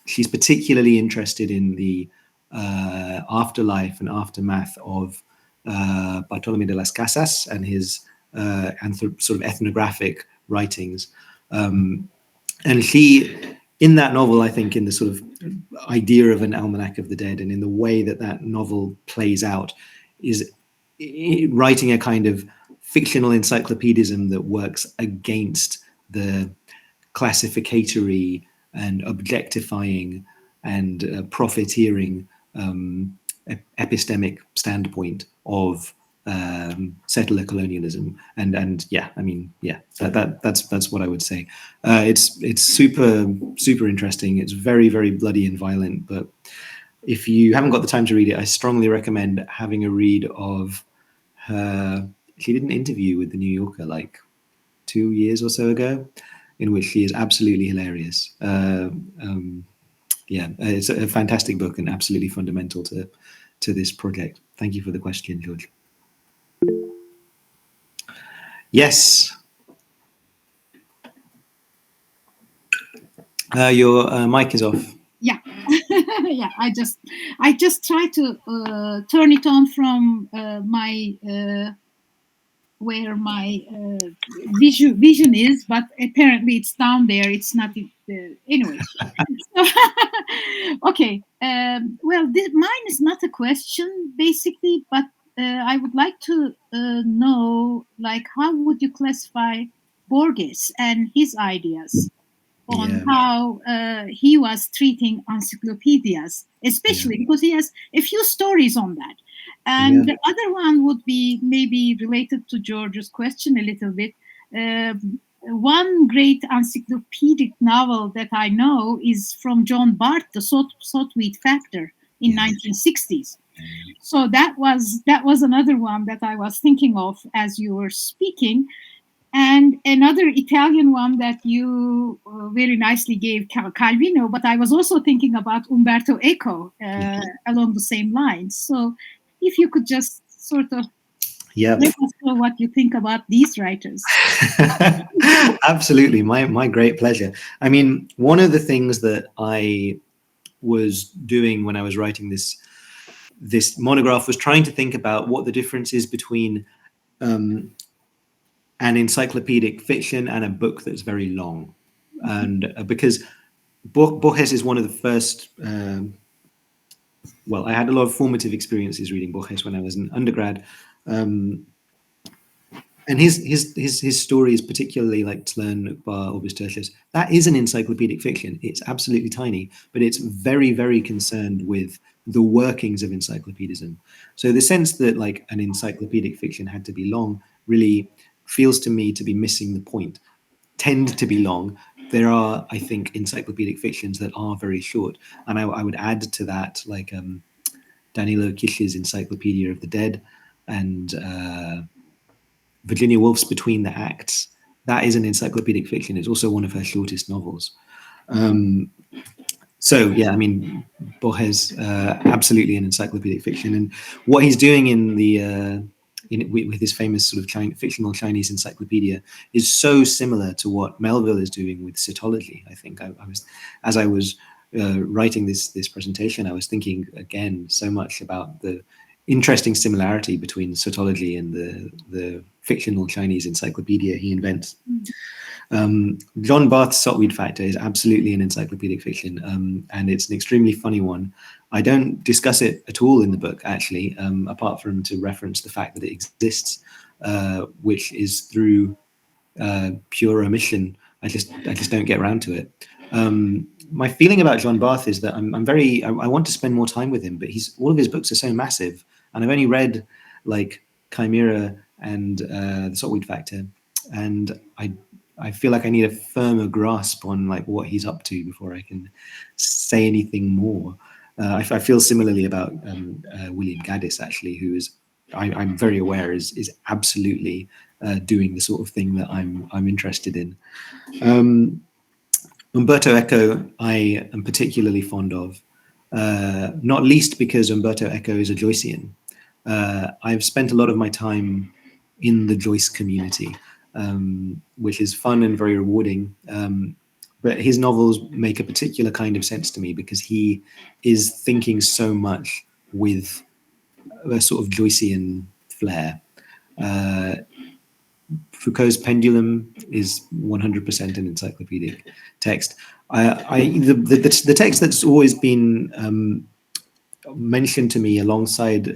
She's particularly interested in the afterlife and aftermath of Bartolomé de las Casas and his sort of ethnographic writings. And she, in that novel, I think, in the sort of idea of an Almanac of the Dead and in the way that novel plays out, is writing a kind of fictional encyclopedism that works against the classificatory and objectifying and profiteering epistemic standpoint of settler colonialism, and yeah, I mean, yeah, that's what I would say. It's super interesting. It's very very bloody and violent, but if you haven't got the time to read it, I strongly recommend having a read of her. She did an interview with the New Yorker like 2 years or so ago, in which she is absolutely hilarious. Yeah, it's a fantastic book and absolutely fundamental to this project. Thank you for the question, George. Yes. Your mic is off. Yeah. Yeah, I just try to turn it on from my where my vision is, but apparently it's down there. It's not anyway. Okay. Well, mine is not a question basically, but I would like to know, like, how would you classify Borges and his ideas on how he was treating encyclopedias, especially because he has a few stories on that. And the other one would be maybe related to George's question a little bit. One great encyclopedic novel that I know is from John Barth, The Salt-Wheat Factor in 1960s. So that was another one that I was thinking of as you were speaking. And another Italian one that you very nicely gave, Calvino, but I was also thinking about Umberto Eco along the same lines. So if you could just sort of Yeah. Let us know what you think about these writers. Absolutely, my great pleasure. I mean, one of the things that I was doing when I was writing this monograph was trying to think about what the difference is between an encyclopedic fiction and a book that's very long, and because Borges is one of the first. Well, I had a lot of formative experiences reading Borges when I was an undergrad. And his story is particularly like Tlön, Bar, Orbis Tertius. That is an encyclopedic fiction. It's absolutely tiny, but it's very, very concerned with the workings of encyclopedism. So the sense that like an encyclopedic fiction had to be long really feels to me to be missing the point. Tend to be long. There are, I think, encyclopedic fictions that are very short, and I would add to that like Danilo Kish's Encyclopedia of the Dead and Virginia Woolf's Between the Acts. That is an encyclopedic fiction. It's also one of her shortest novels. So yeah, I mean, Borges absolutely an encyclopedic fiction, and what he's doing in the with his famous sort of fictional Chinese encyclopedia is so similar to what Melville is doing with cetology. I think I was, as I was writing this presentation, I was thinking again so much about the interesting similarity between cetology and the fictional Chinese encyclopedia he invents. John Barth's Saltweed Factor is absolutely an encyclopedic fiction, and it's an extremely funny one. I don't discuss it at all in the book, actually, apart from to reference the fact that it exists, which is through pure omission. I just don't get around to it. My feeling about John Barth is that I want to spend more time with him, but all of his books are so massive, and I've only read like Chimera and the Saltweed Factor, and I feel like I need a firmer grasp on like what he's up to before I can say anything more. I feel similarly about William Gaddis, actually, who is I'm very aware is absolutely doing the sort of thing that I'm interested in. Umberto Eco, I am particularly fond of, not least because Umberto Eco is a Joycean. I've spent a lot of my time in the Joyce community, which is fun and very rewarding. But his novels make a particular kind of sense to me because he is thinking so much with a sort of Joycean flair. Foucault's Pendulum is 100% an encyclopedic text. The text that's always been mentioned to me alongside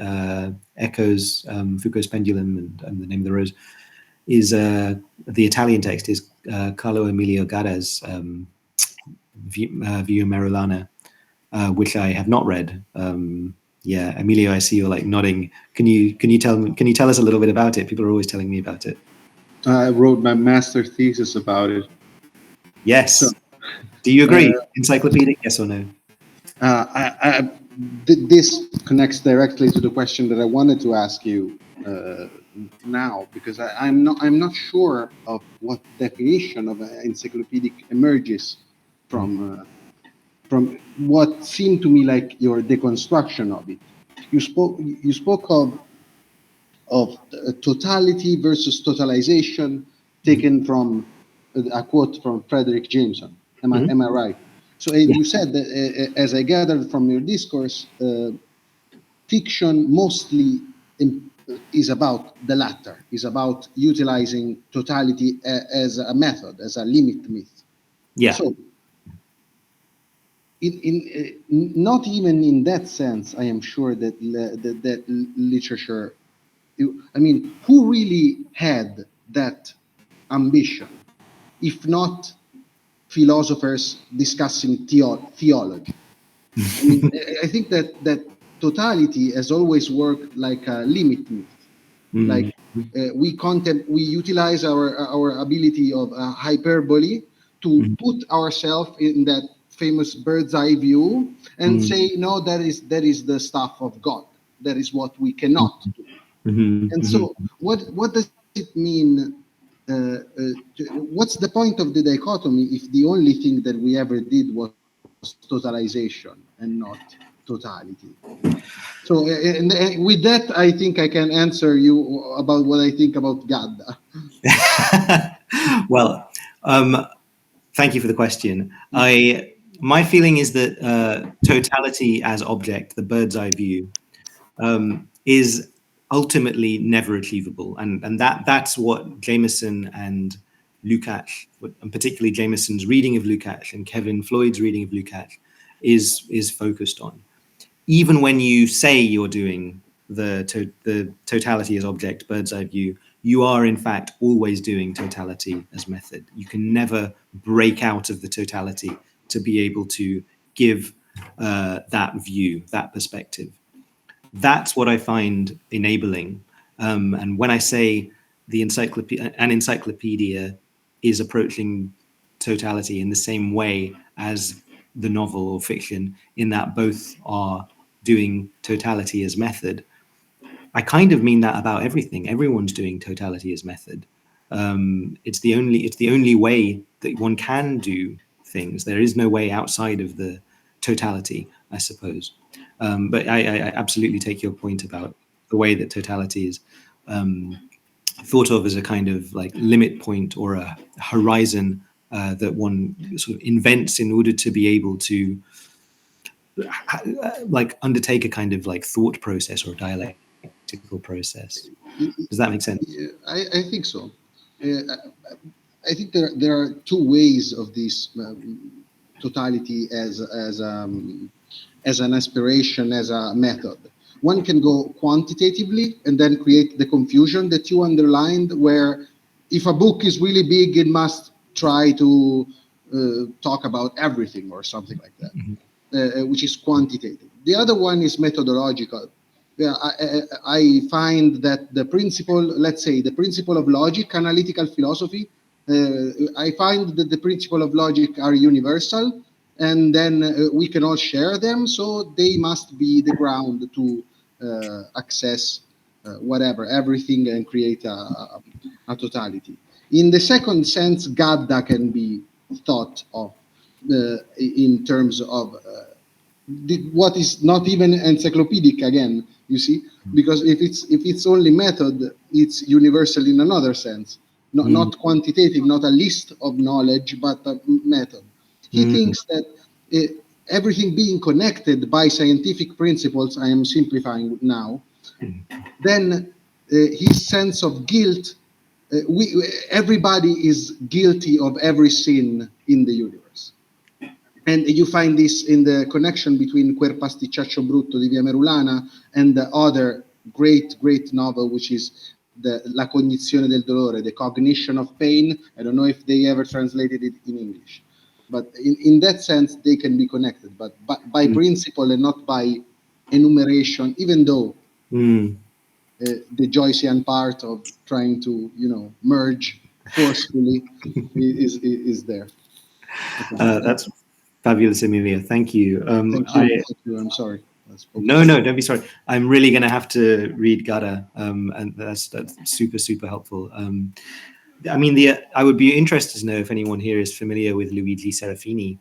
Eco's Foucault's Pendulum and The Name of the Rose is the Italian text is Carlo Emilio Gadda's Via Merulana, which I have not read. Yeah, Emilio, I see you're like nodding. Can you tell us a little bit about it? People are always telling me about it. I wrote my master thesis about it. Yes. So, do you agree? Encyclopedic, yes or no? This connects directly to the question that I wanted to ask you now, because I'm not sure of what definition of encyclopedic emerges from what seemed to me like your deconstruction of it. You spoke of totality versus totalization, taken from a quote from Frederick Jameson. Am I right? So you said that, as I gathered from your discourse, fiction mostly is about the latter, is about utilizing totality as a method, as a limit myth. Yeah. So, not even in that sense, I am sure that that literature. I mean, who really had that ambition, if not philosophers discussing theology? I mean, I think that totality has always worked like a limit myth. Like we utilize our ability of hyperbole to put ourselves in that famous bird's eye view and say, no, that is the stuff of God. That is what we cannot do. And so, what does it mean? What's the point of the dichotomy if the only thing that we ever did was totalization and not totality. So, and with that, I think I can answer you about what I think about Gadda. Well, thank you for the question. My feeling is that totality as object, the bird's eye view, is ultimately never achievable, and that's what Jameson and Lukács, and particularly Jameson's reading of Lukács and Kevin Floyd's reading of Lukács, is focused on. Even when you say you're doing the totality as object, bird's eye view, you are in fact always doing totality as method. You can never break out of the totality to be able to give that view, that perspective. That's what I find enabling. And when I say an encyclopedia is approaching totality in the same way as the novel or fiction, in that both are doing totality as method, I kind of mean that about everything. Everyone's doing totality as method. It's the only way that one can do things. There is no way outside of the totality, I suppose. But I absolutely take your point about the way that totality is thought of as a kind of like limit point or a horizon that one sort of invents in order to be able to like undertake a kind of like thought process or dialectical process. Does that make sense? I think so. I think there are two ways of this totality as an aspiration, as a method. One can go quantitatively and then create the confusion that you underlined, where if a book is really big, it must try to talk about everything or something like that, which is quantitative. The other one is methodological. Yeah, I find that the principle, let's say, the principle of logic, analytical philosophy, I find that the principle of logic are universal, and then we can all share them, so they must be the ground to access everything, and create a totality. In the second sense, Gadda can be thought of in terms of what is not even encyclopedic again, you see, because if it's only method, it's universal in another sense, not quantitative, not a list of knowledge, but a method. He thinks that everything being connected by scientific principles, I am simplifying now, then his sense of guilt, everybody is guilty of every sin in the universe. And you find this in the connection between Quel pasticciaccio brutto di Via Merulana and the other great novel, which is La cognizione del dolore, the cognition of pain. I don't know if they ever translated it in English. But in that sense, they can be connected, but by principle and not by enumeration, even though the Joycean part of trying to, merge forcefully is there. That's fabulous, Emilia. Thank you. Thank you. I'm sorry. No, don't be sorry. I'm really going to have to read Gadda, and that's super helpful. I mean, I would be interested to know if anyone here is familiar with Luigi Serafini,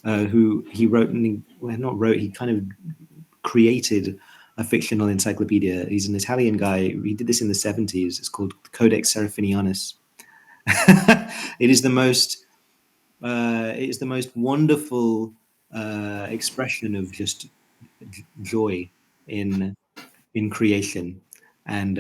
who he he kind of created a fictional encyclopedia. He's an Italian guy. He did this in the 70s. It's called Codex Serafinianus. It is the most wonderful expression of just joy in creation, and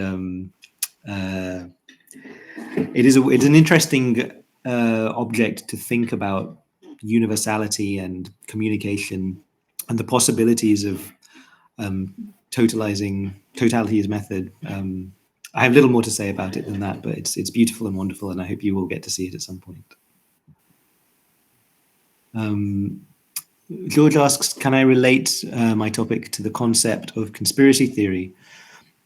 it's an interesting object to think about universality and communication and the possibilities of totality as method. I have little more to say about it than that, but it's beautiful and wonderful, and I hope you will get to see it at some point. George asks, can I relate my topic to the concept of conspiracy theory,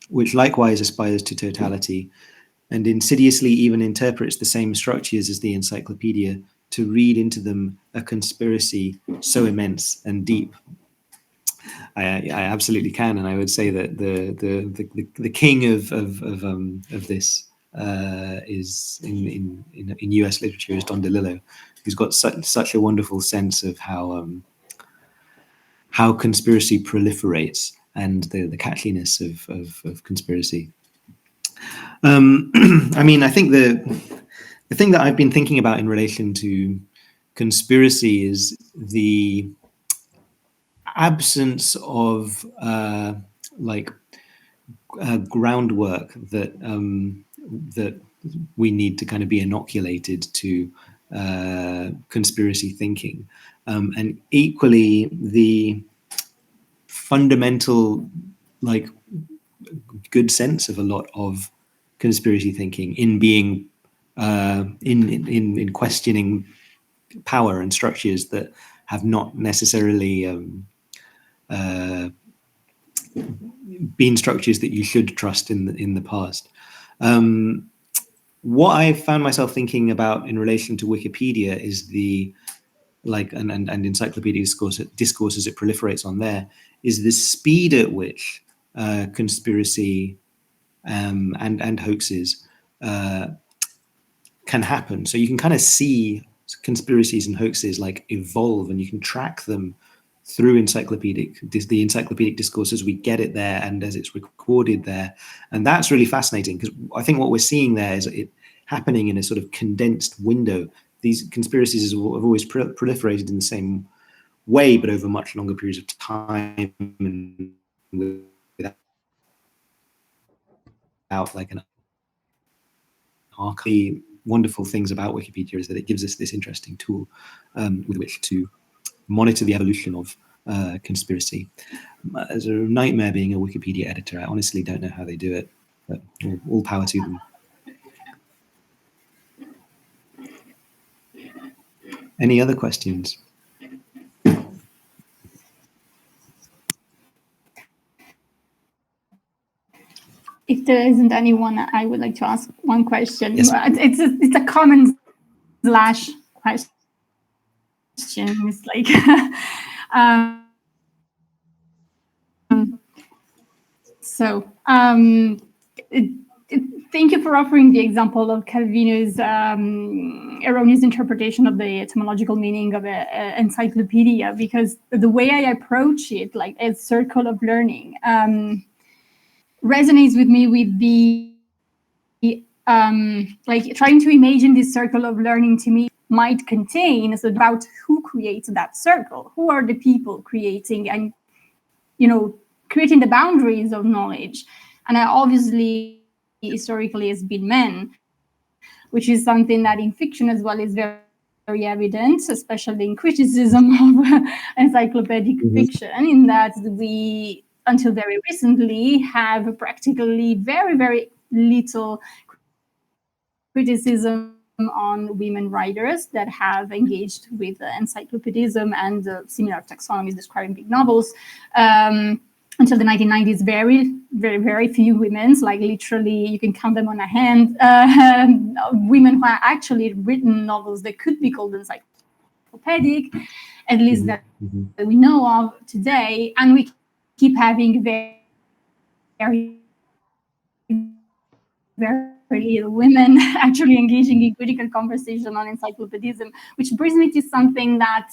which likewise aspires to totality and insidiously even interprets the same structures as the encyclopedia to read into them a conspiracy so immense and deep? I absolutely can, and I would say that the king of this is in US literature is Don DeLillo, who's got such a wonderful sense of how how conspiracy proliferates and the catchiness of conspiracy. I mean, I think the thing that I've been thinking about in relation to conspiracy is the absence of groundwork that that we need to kind of be inoculated to conspiracy thinking, and equally the fundamental good sense of a lot of conspiracy thinking in being in questioning power and structures that have not necessarily been structures that you should trust in the past. What I found myself thinking about in relation to Wikipedia is the and encyclopedia discourse as it proliferates on there, is the speed at which conspiracy and hoaxes can happen. So you can kind of see conspiracies and hoaxes evolve, and you can track them through the encyclopedic discourse as we get it there and as it's recorded there. And that's really fascinating, because I think what we're seeing there is it happening in a sort of condensed window. These conspiracies have always proliferated in the same way, but over much longer periods of time, and without an arc. The wonderful things about Wikipedia is that it gives us this interesting tool with which to monitor the evolution of conspiracy. It's a nightmare being a Wikipedia editor. I honestly don't know how they do it, but all power to them. Any other questions? If there isn't anyone, I would like to ask one question. Yes. It's a comment / question. It's like thank you for offering the example of Calvino's erroneous interpretation of the etymological meaning of an encyclopedia, because the way I approach it, like a circle of learning, resonates with me with the trying to imagine this circle of learning to me might contain about who creates that circle, who are the people creating and creating the boundaries of knowledge. And obviously historically has been men, which is something that in fiction as well is very, very evident, especially in criticism of encyclopedic fiction, in that we, until very recently, have practically very, very little criticism on women writers that have engaged with encyclopedism and similar taxonomies describing big novels. Until the 1990s, very, very, very few women, like literally you can count them on a hand, women who are actually written novels that could be called encyclopedic, at least that we know of today. And we keep having very, very little women actually engaging in critical conversation on encyclopedism, which brings me to something that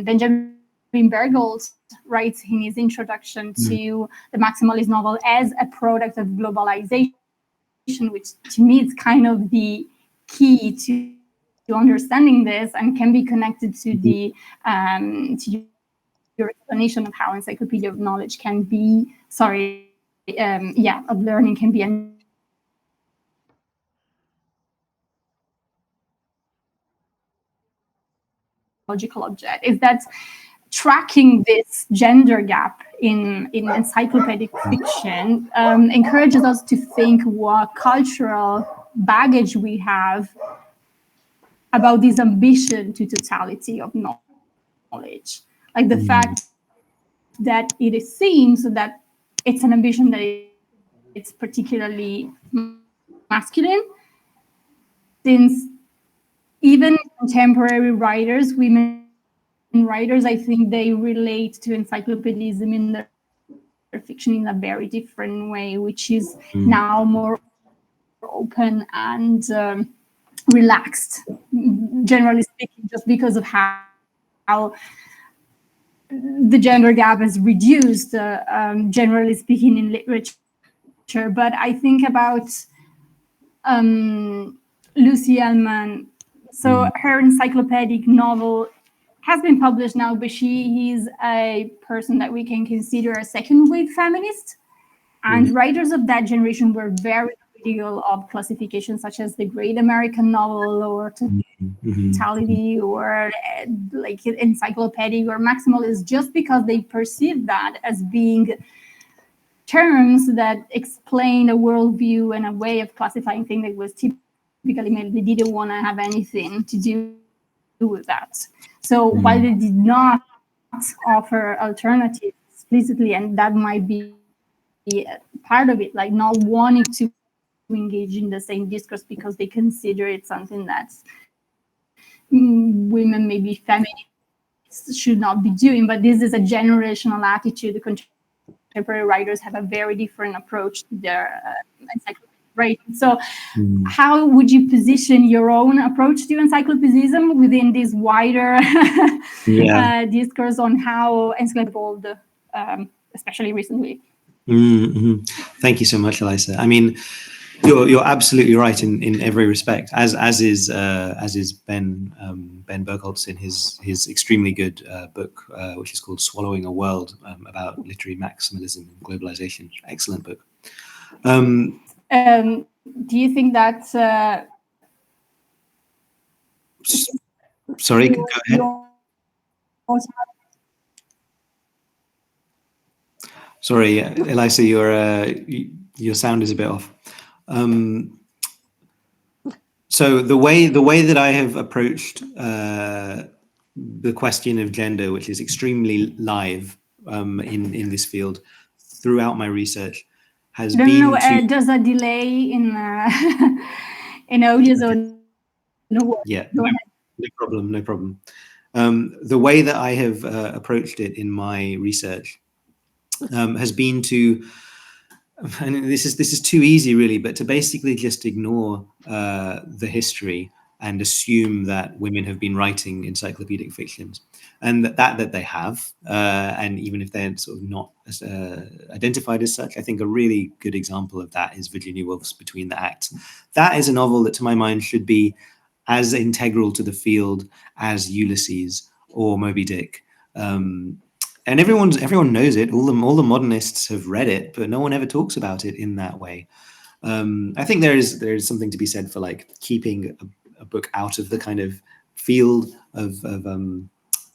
Benjamin Bergold writes in his introduction to the Maximalist novel as a product of globalization, which to me is kind of the key to understanding this and can be connected to the to your explanation of how encyclopedia of knowledge can be, of learning can be a logical object, is that tracking this gender gap in encyclopedic fiction encourages us to think what cultural baggage we have about this ambition to totality of knowledge. Like the fact that it seems that it's an ambition that it's particularly masculine, since even contemporary writers, women writers, I think they relate to encyclopedism in their fiction in a very different way, which is now more open and relaxed, generally speaking, just because of how the gender gap is reduced, generally speaking, in literature. But I think about Lucy Ellman. So her encyclopedic novel has been published now, but she is a person that we can consider a second wave feminist. And writers of that generation were very critical of classifications such as the Great American Novel or totality or like encyclopedic or maximalist, just because they perceived that as being terms that explain a worldview and a way of classifying things that was typically male. They didn't want to have anything to do with that. So while they did not offer alternatives explicitly, and that might be part of it, like not wanting to engage in the same discourse because they consider it something that's women, maybe feminists, should not be doing. But this is a generational attitude. The contemporary writers have a very different approach to their encyclopedic writing. So how would you position your own approach to encyclopedism within this wider discourse on how encyclopedias evolved, especially recently? Thank you so much, Elisa. I mean, you're absolutely right in every respect, as is Ben Bergholtz in his extremely good book, which is called Swallowing a World, about literary maximalism and globalization. Excellent book. Do you think that? Sorry, go ahead. Sorry, Elisa, your sound is a bit off. So the way that I have approached the question of gender, which is extremely live in this field throughout my research, has been does a delay in in audio zone? Yeah, no problem. The way that I have approached it in my research has been to, and this is too easy really, but to basically just ignore the history and assume that women have been writing encyclopedic fictions, and that they have, and even if they're sort of not identified as such, I think a really good example of that is Virginia Woolf's Between the Acts. That is a novel that, to my mind, should be as integral to the field as Ulysses or Moby-Dick. And everyone knows it. All the modernists have read it, but no one ever talks about it in that way. I think there is something to be said for like keeping a book out of the kind of field of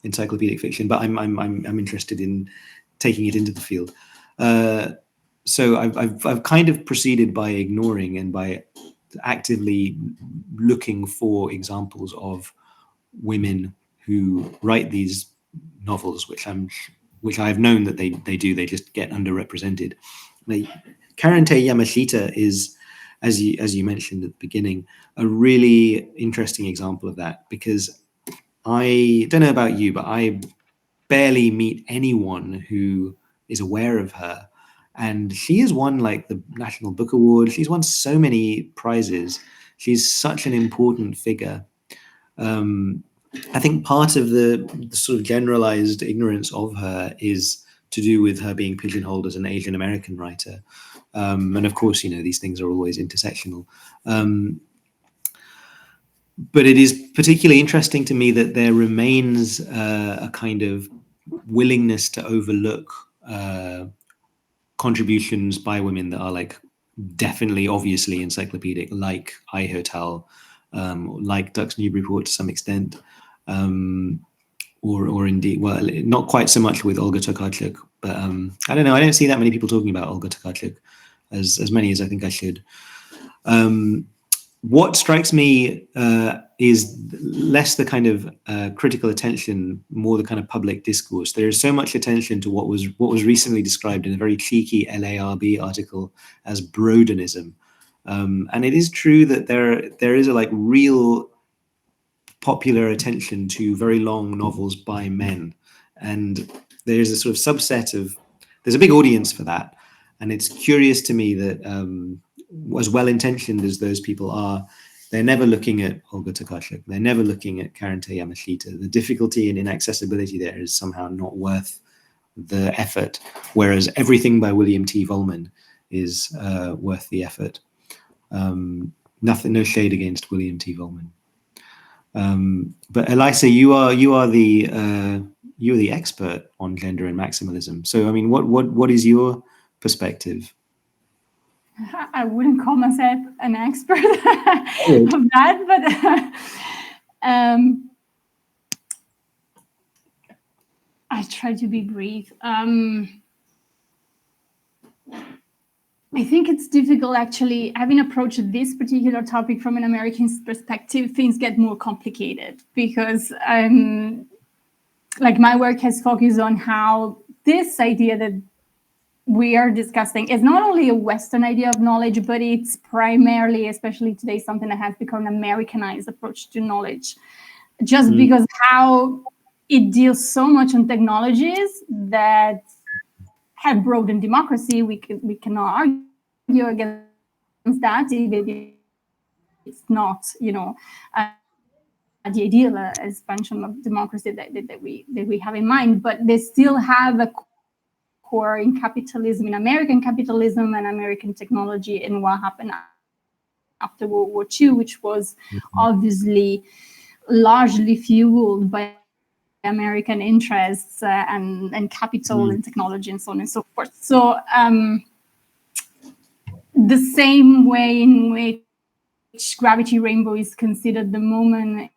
encyclopedic fiction, but I'm interested in taking it into the field. So I've kind of proceeded by ignoring and by actively looking for examples of women who write these novels, which I've known that they do. They just get underrepresented. Karante Yamashita is, as you mentioned at the beginning, a really interesting example of that, because I don't know about you, but I barely meet anyone who is aware of her. And she has won like the National Book Award. She's won so many prizes. She's such an important figure. I think part of the sort of generalized ignorance of her is to do with her being pigeonholed as an Asian American writer. And of course, these things are always intersectional. But it is particularly interesting to me that there remains a kind of willingness to overlook contributions by women that are like definitely obviously encyclopedic, like I Hotel, like Ducks Newburyport to some extent, or indeed, well, not quite so much with Olga Tokarczuk, but I don't know, I don't see that many people talking about Olga Tokarczuk, as many as I think I should. What strikes me is less the kind of critical attention, more the kind of public discourse. There is so much attention to what was recently described in a very cheeky LARB article as Brodenism, and it is true that there is a like real popular attention to very long novels by men, and there is a sort of subset of, there's a big audience for that, and it's curious to me that as well-intentioned as those people are, They're never looking at Olga Tokarczuk. They're never looking at Karente Yamashita. The difficulty and inaccessibility there is somehow not worth the effort, whereas everything by William T. Vollmann is worth the effort. Nothing, no shade against William T. Vollmann. But Elisa, you are the expert on gender and maximalism. So, I mean, what is your perspective? I wouldn't call myself an expert of that, but I try to be brief. I think it's difficult, actually, having approached this particular topic from an American perspective, things get more complicated because like my work has focused on how this idea that we are discussing is not only a Western idea of knowledge, but it's primarily, especially today, something that has become an Americanized approach to knowledge, just because how it deals so much on technologies that have broadened democracy. We cannot argue against that. It's not, the ideal expansion of democracy that we have in mind, but they still have a core in capitalism, in American capitalism and American technology, and what happened after World War II, which was obviously largely fueled by American interests and capital and technology and so on and so forth. So the same way in which Gravity Rainbow is considered the moment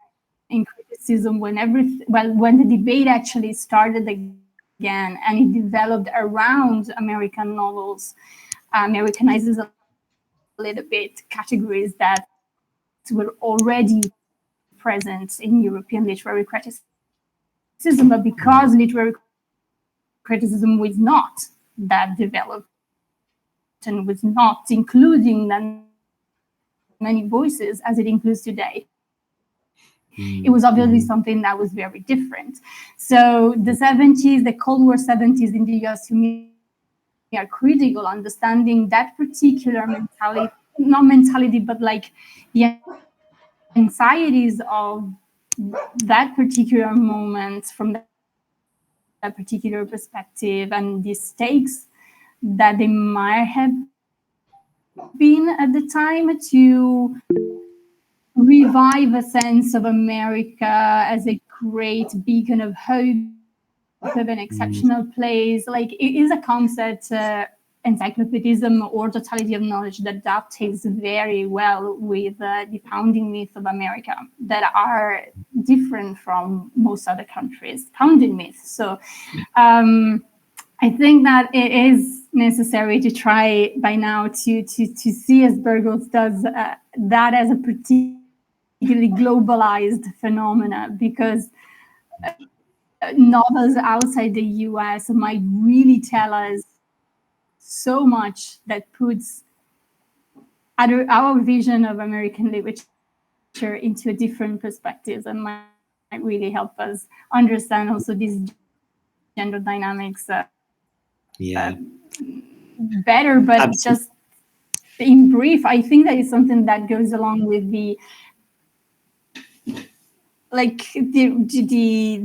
in criticism when the debate actually started again and it developed around American novels, Americanizes a little bit categories that were already present in European literary criticism, but because literary criticism was not that developed and was not including that many voices as it includes today, it was obviously something that was very different. So the 70s, the Cold War 70s in the US, to me, are critical, understanding that particular mentality, not mentality, but like the anxieties of that particular moment from that particular perspective and the stakes that they might have been at the time to revive a sense of America as a great beacon of hope, of an exceptional place. Like, it is a concept, encyclopedism or totality of knowledge, that dovetails very well with the founding myth of America that are different from most other countries' founding myths. So I think that it is necessary to try by now to see, as Burgos does, that as a particularly globalized phenomena, because novels outside the US might really tell us so much that puts our vision of American literature into a different perspective and might really help us understand also these gender dynamics better. But absolutely, just in brief, I think that is something that goes along with the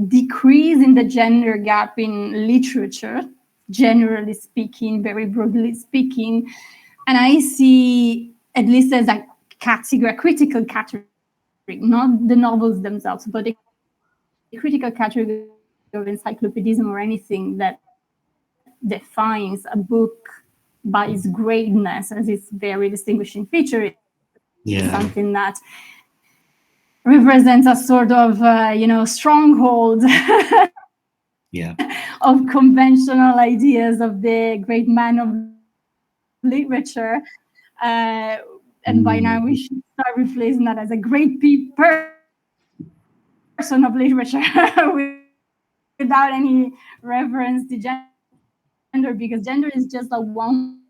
decrease in the gender gap in literature, generally speaking, very broadly speaking. And I see, at least as a category, a critical category, not the novels themselves, but a critical category of encyclopedism or anything that defines a book by its greatness as its very distinguishing feature. It's something that represents a sort of, stronghold of conventional ideas of the great man of literature. And by now we should start replacing that as a great person of literature without any reference to gender, because gender is just a one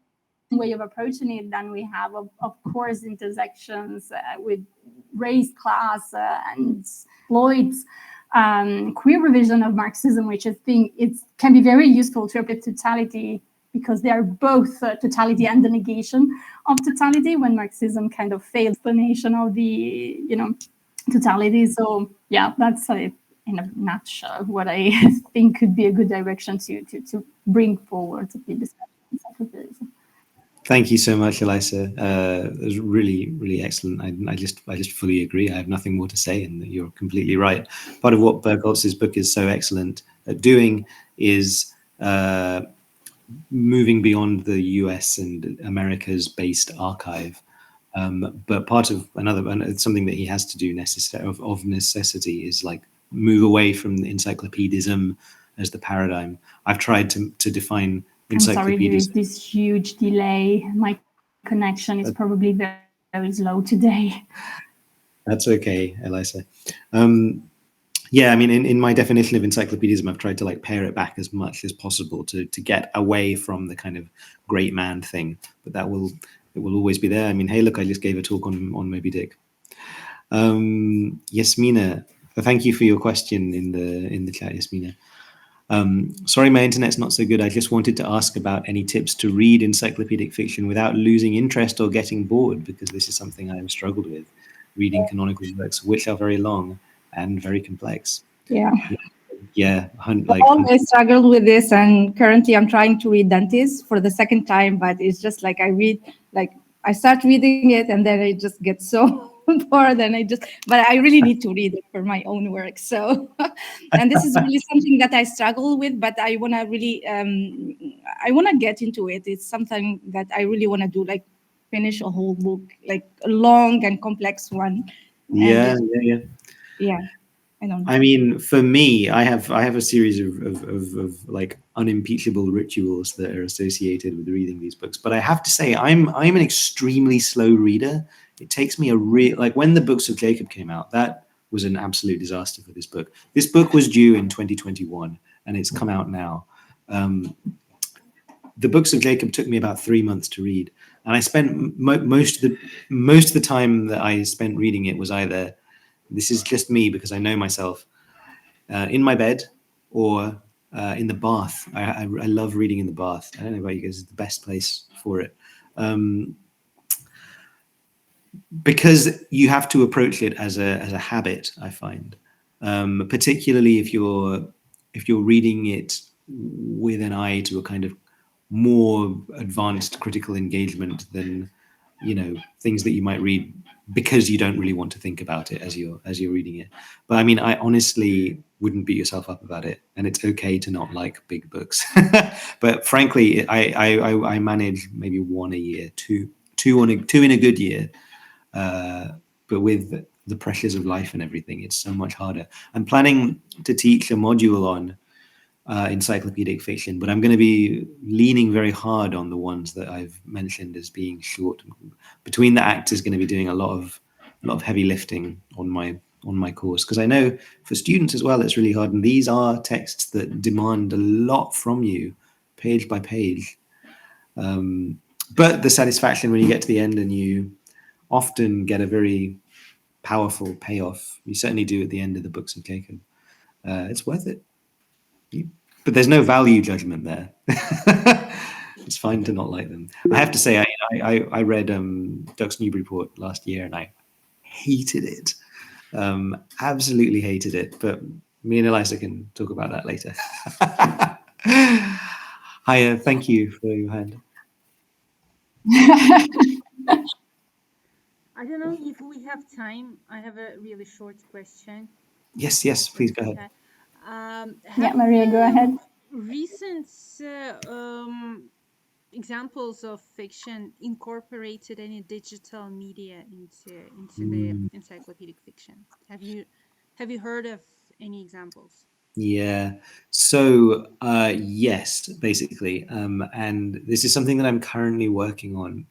way of approaching it. Then we have, of course, intersections with race, class, and Floyd's queer revision of Marxism, which I think can be very useful to interpret totality because they are both totality and the negation of totality, when Marxism kind of fails explanation of the, totality. So yeah, that's in a nutshell what I think could be a good direction to bring forward the discussion on encyclopedism. Thank you so much, Elisa. It was really, really excellent. I just fully agree. I have nothing more to say, and you're completely right. Part of what Bergholz's book is so excellent at doing is moving beyond the US and America's based archive. But part of something that he has to do of necessity is like move away from the encyclopedism as the paradigm. I've tried to define I'm sorry, there is encyclopedism. this huge delay. My connection is probably very, very slow today. That's okay, Elisa. Yeah, I mean, in my definition of encyclopedism, I've tried to like pare it back as much as possible to get away from the kind of great man thing, but it will always be there. I mean, hey, look, I just gave a talk on Moby-Dick. Yasmina, thank you for your question in the chat, Yasmina. Sorry, my internet's not so good. I just wanted to ask about any tips to read encyclopedic fiction without losing interest or getting bored, because this is something I have struggled with, reading canonical works, which are very long and very complex. Yeah. Yeah. I always struggled with this, and currently I'm trying to read Dante's for the second time, but it's just like I start reading it and then it just gets so bored, and but I really need to read it for my own work. So, and this is really something that I struggle with, but I want to really, I want to get into it. It's something that I really want to do, like finish a whole book, like a long and complex one. Yeah. I don't know. I mean, for me, I have a series of like unimpeachable rituals that are associated with reading these books. But I have to say, I'm an extremely slow reader. It takes me like when the Books of Jacob came out, that was an absolute disaster for this book. This book was due in 2021, and it's come out now. The Books of Jacob took me about 3 months to read, and I spent most of the time that I spent reading it was either, this is just me because I know myself, in my bed or in the bath. I love reading in the bath. I don't know about you guys, it's the best place for it. Because you have to approach it as a habit, I find, particularly if you're reading it with an eye to a kind of more advanced critical engagement than things that you might read because you don't really want to think about it as you're reading it. But I mean, I honestly wouldn't beat yourself up about it, and it's okay to not like big books. But frankly, I manage maybe one a year, two in a good year. But with the pressures of life and everything, it's so much harder. I'm planning to teach a module on encyclopedic fiction, but I'm going to be leaning very hard on the ones that I've mentioned as being short. Between the Acts is going to be doing a lot of heavy lifting on my course, because I know for students as well it's really hard, and these are texts that demand a lot from you, page by page. But the satisfaction when you get to the end and you often get a very powerful payoff, you certainly do at the end of the Books of Jacob, it's worth it. But there's no value judgment there. It's fine to not like them. I have to say, I read Ducks Newburyport last year, and I hated it. Absolutely hated it. But me and Elisa can talk about that later. Hiya, thank you for your hand. I don't know if we have time. I have a really short question. Yes, please go ahead. Yeah, Maria, go ahead. Recent examples of fiction incorporated any digital media into the encyclopedic fiction? Have you heard of any examples? Yeah. So yes, basically, and this is something that I'm currently working on.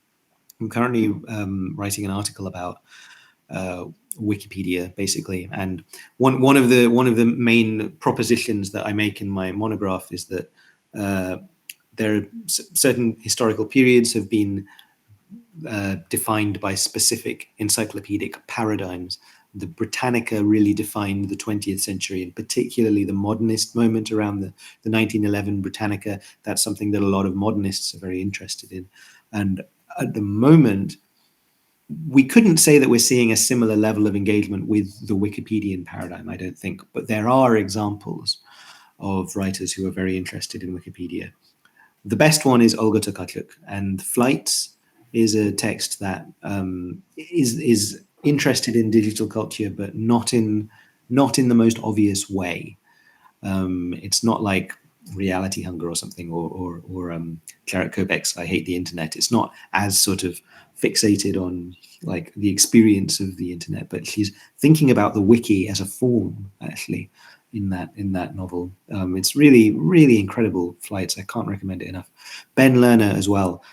I'm currently writing an article about Wikipedia, basically, and one of the main propositions that I make in my monograph is that there are certain historical periods have been defined by specific encyclopedic paradigms, the Britannica really defined the 20th century, and particularly the modernist moment around the 1911 Britannica. That's something that a lot of modernists are very interested in. And at the moment, we couldn't say that we're seeing a similar level of engagement with the Wikipedian paradigm, I don't think, but there are examples of writers who are very interested in Wikipedia. The best one is Olga Tokarczuk, and Flights is a text that is interested in digital culture, but not in the most obvious way. It's not like Reality Hunger or something, or Claret Kopek's I Hate the Internet. It's not as sort of fixated on like the experience of the internet, but she's thinking about the wiki as a form, actually, in that novel. It's really, really incredible, Flights. I can't recommend it enough. Ben Lerner as well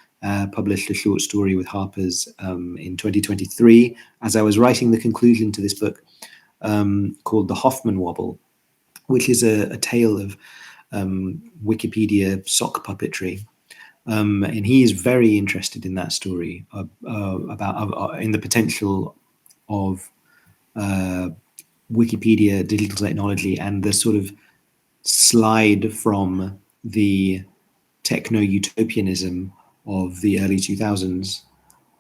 published a short story with Harper's in 2023 as I was writing the conclusion to this book, called The Hoffman Wobble, which is a tale of Wikipedia sock puppetry. And he is very interested in that story about in the potential of Wikipedia digital technology and the sort of slide from the techno-utopianism of the early 2000s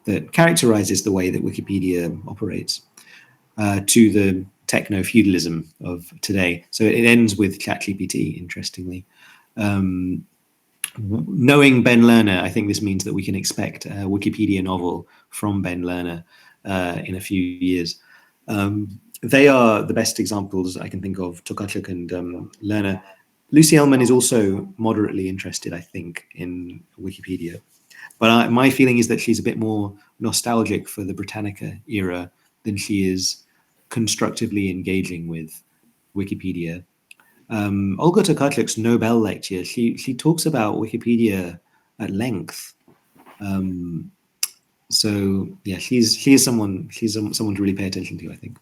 that characterizes the way that Wikipedia operates to the techno-feudalism of today. So it ends with ChatGPT, interestingly. Knowing Ben Lerner, I think this means that we can expect a Wikipedia novel from Ben Lerner in a few years. They are the best examples I can think of, Tokarczuk and Lerner. Lucy Ellman is also moderately interested, I think, in Wikipedia. But my feeling is that she's a bit more nostalgic for the Britannica era than she is constructively engaging with Wikipedia. Olga Tokarczuk's Nobel lecture, she talks about Wikipedia at length. So yeah, she's someone to really pay attention to, I think.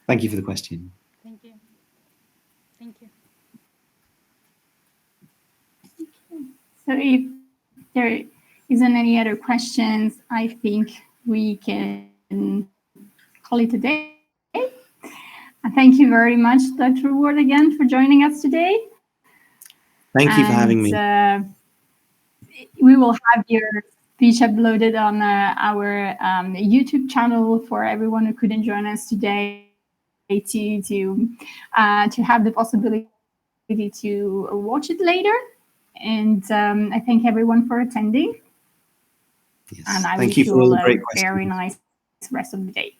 Thank you for the question. Thank you. Thank you. So if there isn't any other questions, I think we can call it a day. Thank you very much, Dr. Ward, again for joining us today. Thank you for having me. We will have your speech uploaded on our YouTube channel for everyone who couldn't join us today to have the possibility to watch it later. And I thank everyone for attending. Yes. And I thank wish you for all all the great a questions. very nice rest of the day.